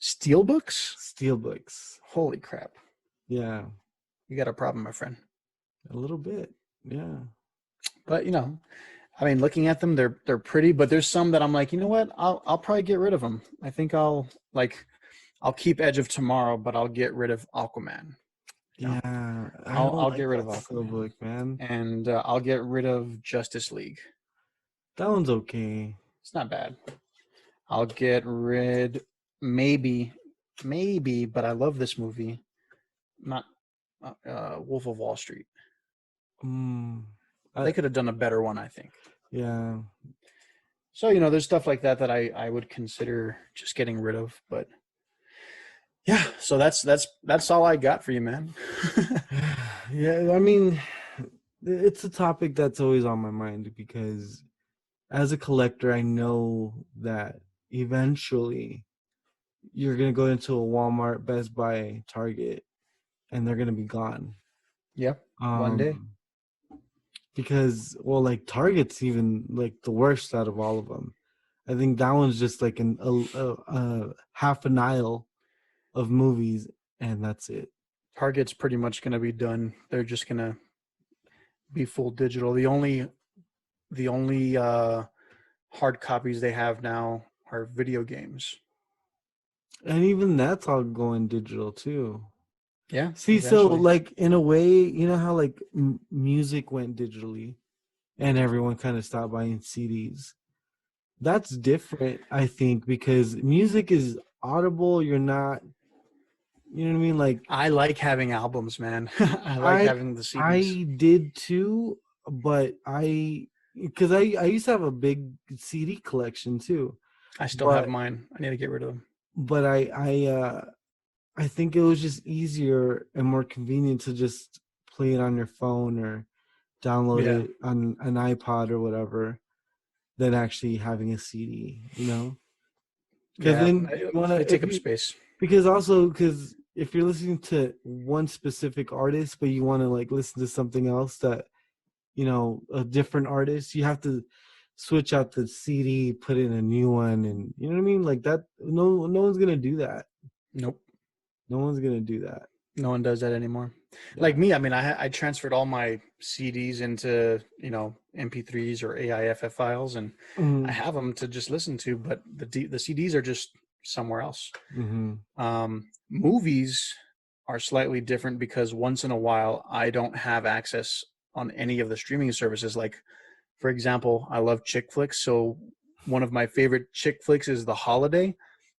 Steelbooks? Steelbooks. Holy crap! Yeah. You got a problem, my friend. A little bit. Yeah. But I mean, looking at them, they're pretty, but there's some that I'm like, you know what? I'll probably get rid of them. I think I'll keep Edge of Tomorrow, but I'll get rid of Aquaman. Yeah. I'll get rid of Aquaman, Steelbook, man. and I'll get rid of Justice League. That one's okay. It's not bad. I'll get rid, maybe, but I love this movie. Not Wolf of Wall Street. They could have done a better one, I think. Yeah. So, there's stuff like that I would consider just getting rid of. But yeah, so that's all I got for you, man. Yeah, I mean, it's a topic that's always on my mind because as a collector, I know that eventually you're going to go into a Walmart, Best Buy, Target, and they're going to be gone. Yep. One day. Because, well, like Target's even like the worst out of all of them. I think that one's just like half an aisle of movies, and that's it. Target's pretty much going to be done. They're just going to be full digital. The only hard copies they have now are video games. And even that's all going digital too. Yeah. See, eventually. so like in a way, you know how like music went digitally and everyone kind of stopped buying CDs. That's different, I think, because music is audible. You're not, you know what I mean? Like, I like having albums, man. I like having the CDs. I did too, but because I used to have a big CD collection too. I still have mine. I need to get rid of them. But I think it was just easier and more convenient to just play it on your phone or download it on an iPod or whatever than actually having a CD, Because then you want to take up space. Because if you're listening to one specific artist, but you want to like listen to something else that, a different artist, you have to switch out the CD, put in a new one, and you know what I mean? Like that, no one's gonna do that. Nope. No one's gonna do that. No one does that anymore. Yeah. Like me, I mean, I transferred all my CDs into MP3s or AIFF files, and I have them to just listen to. But the CDs are just somewhere else. Mm-hmm. Movies are slightly different because once in a while I don't have access on any of the streaming services. Like, for example, I love chick flicks, so one of my favorite chick flicks is The Holiday.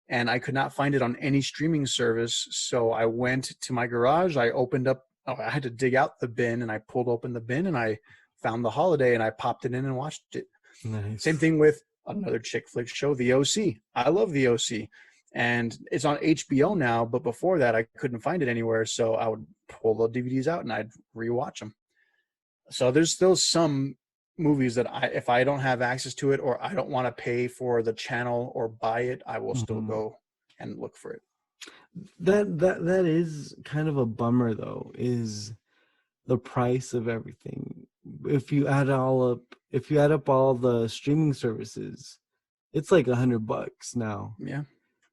And I could not find it on any streaming service. So I went to my garage. I had to dig out the bin, and I pulled open the bin, and I found The Holiday, and I popped it in and watched it. Nice. Same thing with another chick flick show, The OC. I love The OC. And it's on HBO now, but before that, I couldn't find it anywhere. So I would pull the DVDs out, and I'd rewatch them. So there's still some movies that if I don't have access to it or I don't want to pay for the channel or buy it, I will still go and look for it. That is kind of a bummer though, is the price of everything. If you add up all the streaming services, it's like $100 now. Yeah.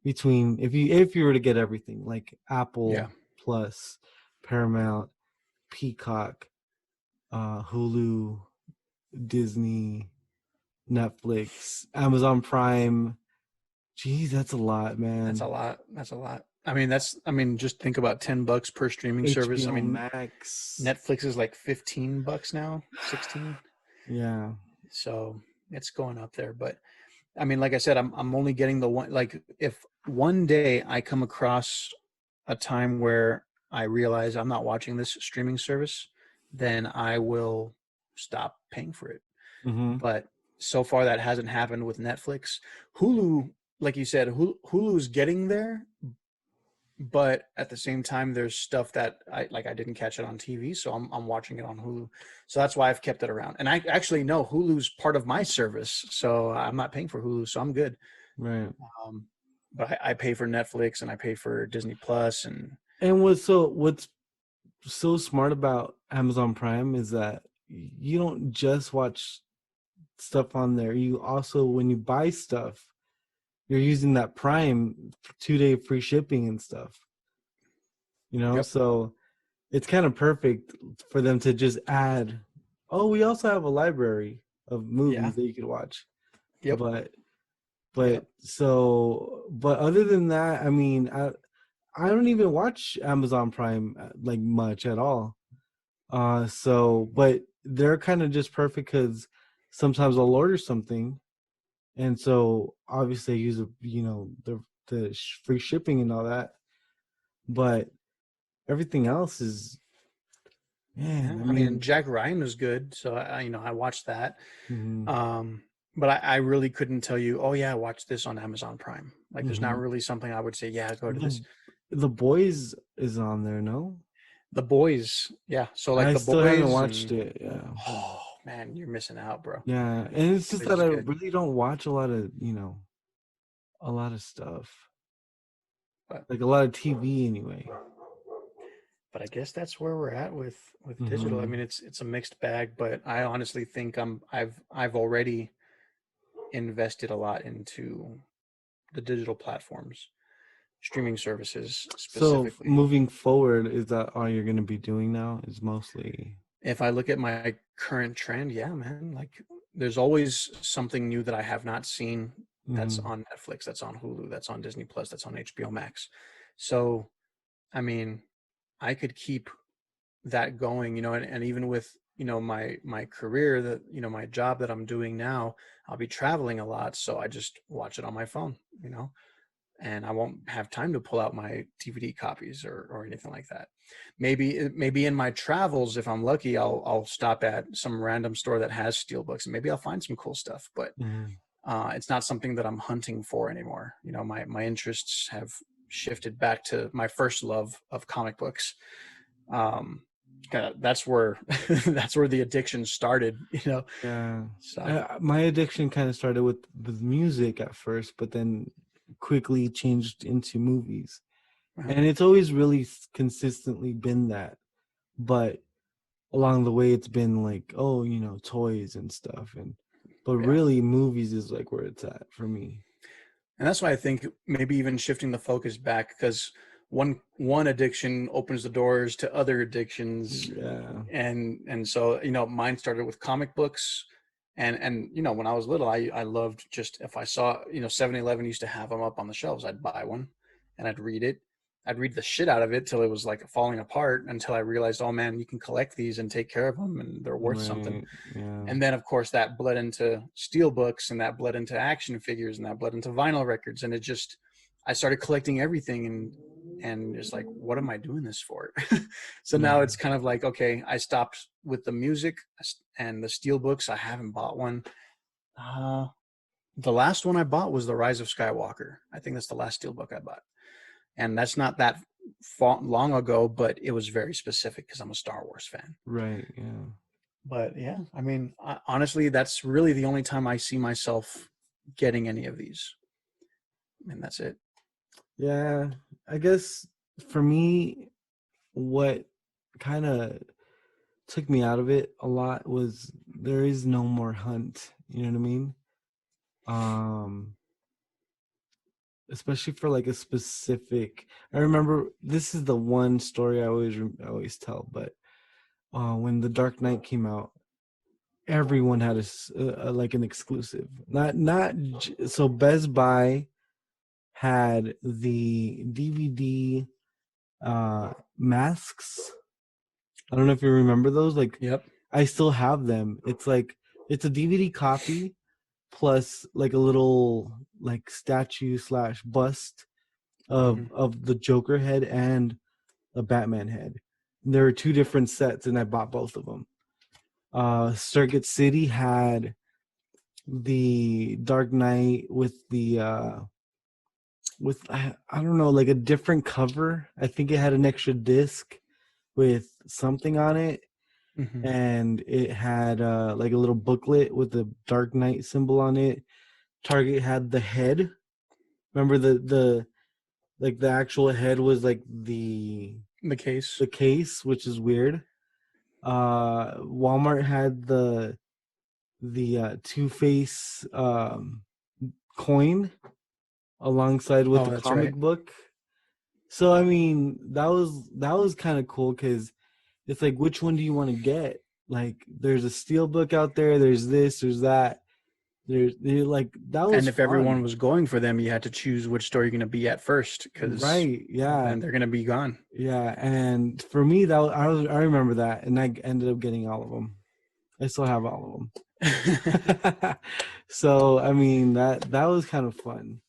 Between if you were to get everything, like Yeah. Apple Plus, Paramount, Peacock, Hulu, Disney, Netflix, Amazon Prime. Geez, that's a lot, That's a man. lot. That's a lot. I mean, just think about $10 per streaming service. I HBO mean, Max. Netflix is like $15 now, 16. Yeah. So it's going up there. But I mean, like I said, I'm only getting the one. Like, if one day I come across a time where I realize I'm not watching this streaming service, then I will stop paying for it. Mm-hmm. But so far that hasn't happened with Netflix. Hulu, like you said, Hulu's getting there, but at the same time there's stuff that I didn't catch it on TV, so I'm watching it on Hulu. So that's why I've kept it around. And I actually know Hulu's part of my service, so I'm not paying for Hulu, so I'm good. Right. Um, but I pay for Netflix and I pay for Disney Plus and And what's so smart about Amazon Prime is that you don't just watch stuff on there. You also, when you buy stuff, you're using that Prime 2-day free shipping and stuff. yep, So it's kind of perfect for them to just add, oh, we also have a library of yeah, movies that you could watch. yep, But yep. but other than that, I mean, I don't even watch Amazon Prime like much at all. But they're kind of just perfect because sometimes I'll order something, and so obviously I use the free shipping and all that. But everything else is, Yeah, man. I I mean, mean, Jack Ryan was good, so I watched that. hmm Um, but I really couldn't tell you, oh yeah, watch this on Amazon Prime. Like, there's not hmm really something I would say, yeah, go to the this. the boys is on there, no? The Boys, yeah. So like I The still haven't Boys watched and it. Yeah, oh man, you're missing out, bro. yeah, and it's just Boys that is I good, really don't watch a lot of stuff, but like a lot of TV anyway. I guess that's where we're at with digital. I hmm mean, it's a mixed bag, but I honestly think I've already invested a lot into the digital platforms, streaming services So specifically. moving forward, is that all you're going to be doing now? Is mostly. If I look at my current trend, yeah, man, like there's always something new that I have not seen that's hmm on Netflix, that's on Hulu, that's on Disney Plus, that's on HBO Max. So, I mean, I could keep that going, and even with, my career that, my job that I'm doing now, I'll be traveling a lot. So I just watch it on my phone, and I won't have time to pull out my DVD copies or anything like that. Maybe in my travels, if I'm lucky, I'll stop at some random store that has steelbooks, and maybe I'll find some cool stuff. But hmm it's not something that I'm hunting for anymore. My interests have shifted back to my first love of comic books. Um, that's where that's where the addiction started. Yeah. So My addiction kind of started with music at first, but then quickly changed into movies. uh, And it's always really consistently been that. But along the way, it's been like, oh, toys and stuff. But yeah. really, movies is like where it's at for me. And that's why I think maybe even shifting the focus back, because one addiction opens the doors to other addictions, Yeah. and so mine started with comic books, and when I was little, I loved, just if I saw 7-Eleven used to have them up on the shelves, I'd buy one and I'd read it. I'd read the shit out of it till it was like falling apart, until I realized, oh man, you can collect these and take care of them and they're worth something. Right. Yeah. And then of course that bled into steel books, and that bled into action figures, and that bled into vinyl records, and I started collecting everything, and just like, what am I doing this for? So Yeah. now it's kind of like, okay, I stopped with the music and the steel books. I haven't bought one. The last one I bought was The Rise of Skywalker. I think that's the last steel book I bought, and that's not that long ago, but it was very specific because I'm a Star Wars fan. Right. Yeah. But yeah, I mean, honestly, that's really the only time I see myself getting any of these, and that's it. Yeah, I guess for me, what kind of took me out of it a lot was there is no more hunt. You know what I mean? Um, especially for like a specific. I remember this is the one story I always tell, but when The Dark Knight came out, everyone had like an exclusive. So Best Buy had the DVD masks. I don't know if you remember those. Like Yep. I still have them. It's a DVD copy plus like a little like statue slash bust Hmm. of the Joker head and a Batman head. There were two different sets, and I bought both of them. Circuit City had the Dark Knight with I don't know, like a different cover. I think it had an extra disc with something on it, Hmm. and it had like a little booklet with the Dark Knight symbol on it. Target had the head. Remember the like the actual head was like The case. the case, which is weird. Walmart had the Two-Face coin alongside with Oh, the that's comic right. book. So I mean, that was kind of cool because it's like, which one do you want to get? Like, there's a steel book out there. There's this. There's that. They're like that was And if everyone fun, was going for them, you had to choose which store you're going to be at first, because right? Yeah, then they're going to be gone. yeah. And for me, I remember that, and I ended up getting all of them. I still have all of them. So I mean, that was kind of fun,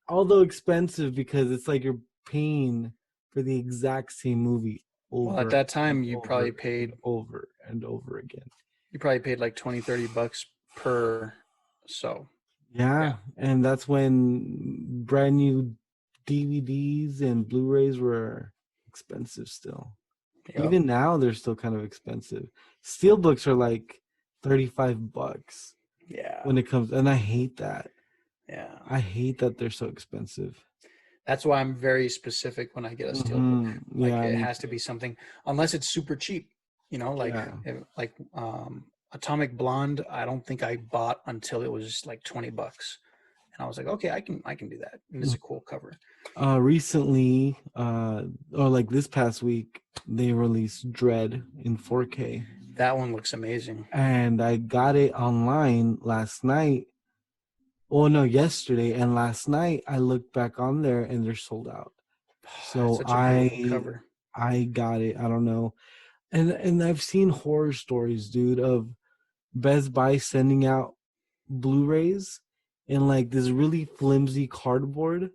although expensive because it's like you're paying for the exact same movie Well, at over that and time, over and over and over again. you probably paid like 20, $30 per. So, Yeah, yeah. and that's when brand new DVDs and Blu-rays were expensive still. Yep. Even now they're still kind of expensive. Steelbooks are like $35 Yeah. when it comes, and I hate that. Yeah. I hate that they're so expensive. That's why I'm very specific when I get a steelbook. Like, Yeah, it me has to be too. something, unless it's super cheap, like Yeah. like Atomic Blonde, I don't think I bought until it was like $20. And I was like, okay, I can do that. And it's a cool cover. Recently, or like this past week, they released Dread in 4K, That one looks amazing. and I got it online last night. Oh no, yesterday and last night I looked back on there and they're sold out. It's So such a beautiful I cover. I got it. I don't know. And I've seen horror stories, dude, of Best Buy sending out Blu-rays in like this really flimsy cardboard.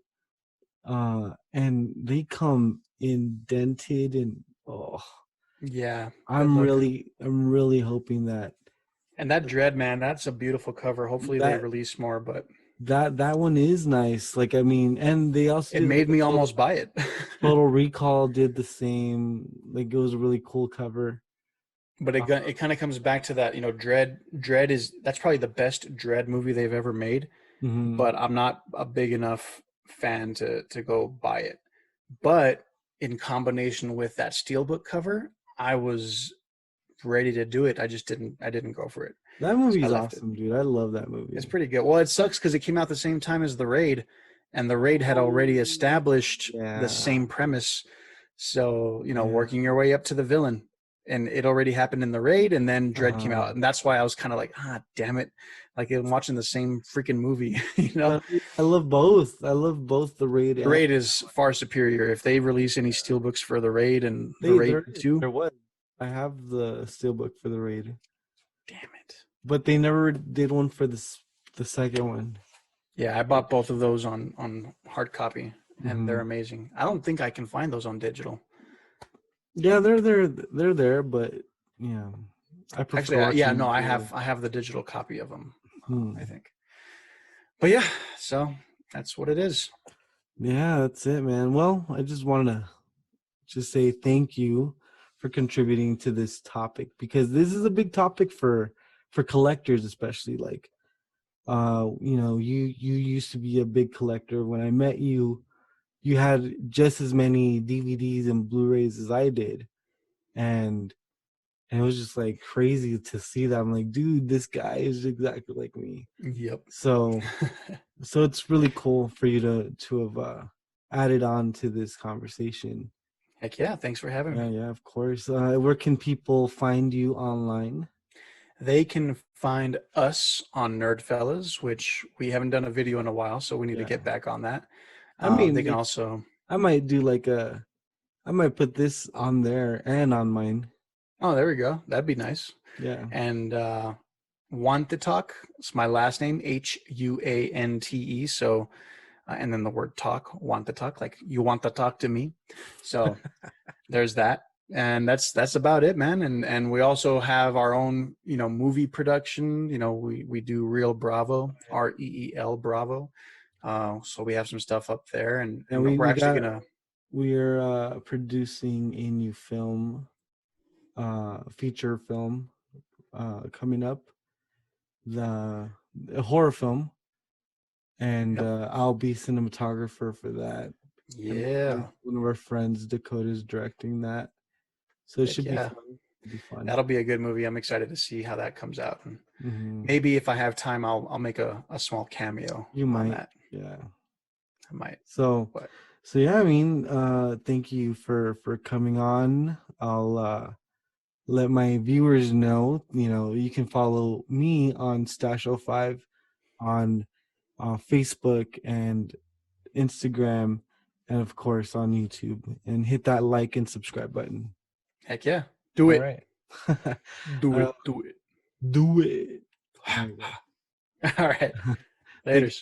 And they come indented and oh, Yeah, good I'm luck. really I'm really hoping that And that Dread, man, that's a beautiful cover. Hopefully they that release more, but that one is nice. Like I mean, and they also it did like made a me total almost buy it. Total Recall did the same. Like it was a really cool cover. But it kind of comes back to that, Dread is that's probably the best Dread movie they've ever made, Mm-hmm. but I'm not a big enough fan to go buy it. But in combination with that steelbook cover, I was ready to do it. I didn't go for it. That So movie I is left it. awesome, dude. I love that It's movie. pretty good. Well, it sucks because it came out the same time as The Raid, and The Raid had already Oh, established the yeah, same premise. So, yeah. working your way up to the villain. And it already happened in The Raid, and then Dread came Uh, out. And that's why I was kind of like, damn it. Like, I'm watching the same freaking movie, but I love both. I love both the Raid The and Raid is far superior. If they release any steelbooks for The Raid and The they Raid there 2, there was. I have the steelbook for the Raid, damn it. but they never did one for the second one. Yeah, I bought both of those on hard copy, and they're Mm-hmm. amazing. I don't think I can find those on digital. Yeah, they're there, but yeah, I prefer Actually, yeah, watching no, them I Blu-ray. have I have the digital copy of them. I Hmm. think. But yeah, so that's what it is. Yeah, that's it, man. Well, I just wanted to just say thank you for contributing to this topic because this is a big topic for collectors, especially like you used to be a big collector. When I met you, you had just as many DVDs and Blu-rays as I did, and it was just like crazy to see that. I'm like, dude, this guy is exactly like me. Yep. So it's really cool for you to have added on to this conversation. Heck yeah. Thanks for having me. Yeah, of course. Where can people find you online? They can find us on Nerdfellas, which we haven't done a video in a while, so we need to Yeah. get back on that. I mean, They can like, also. I might do like I might put this on there and on mine. Oh, there we go. That'd be nice. Yeah. And Huante Talk. It's my last name, Huante. So, and then the word talk, Huante Talk, like you want to talk to me. So there's that. And that's about it, man. And we also have our own, movie production. We do Real Bravo, REEL Bravo. So we have some stuff up there, and we're actually gonna. We're producing a new film, feature film, coming up, a horror film, and Yep. I'll be cinematographer for that. And Yeah. one of our friends, Dakota's directing that, so it Heck should be yeah. fun. It'll be fun. That'll be a good movie. I'm excited to see how that comes out. And Mm-hmm. maybe if I have time, I'll make a small cameo You on might, that. yeah. I might. So, But so yeah. I mean, thank you for coming on. I'll let my viewers know. You can follow me on Stache05 on Facebook and Instagram, and of course on YouTube. And hit that like and subscribe button. heck yeah. Do All it. right. Do it. Do it. Do it. All right. All right. Thank you. Laters.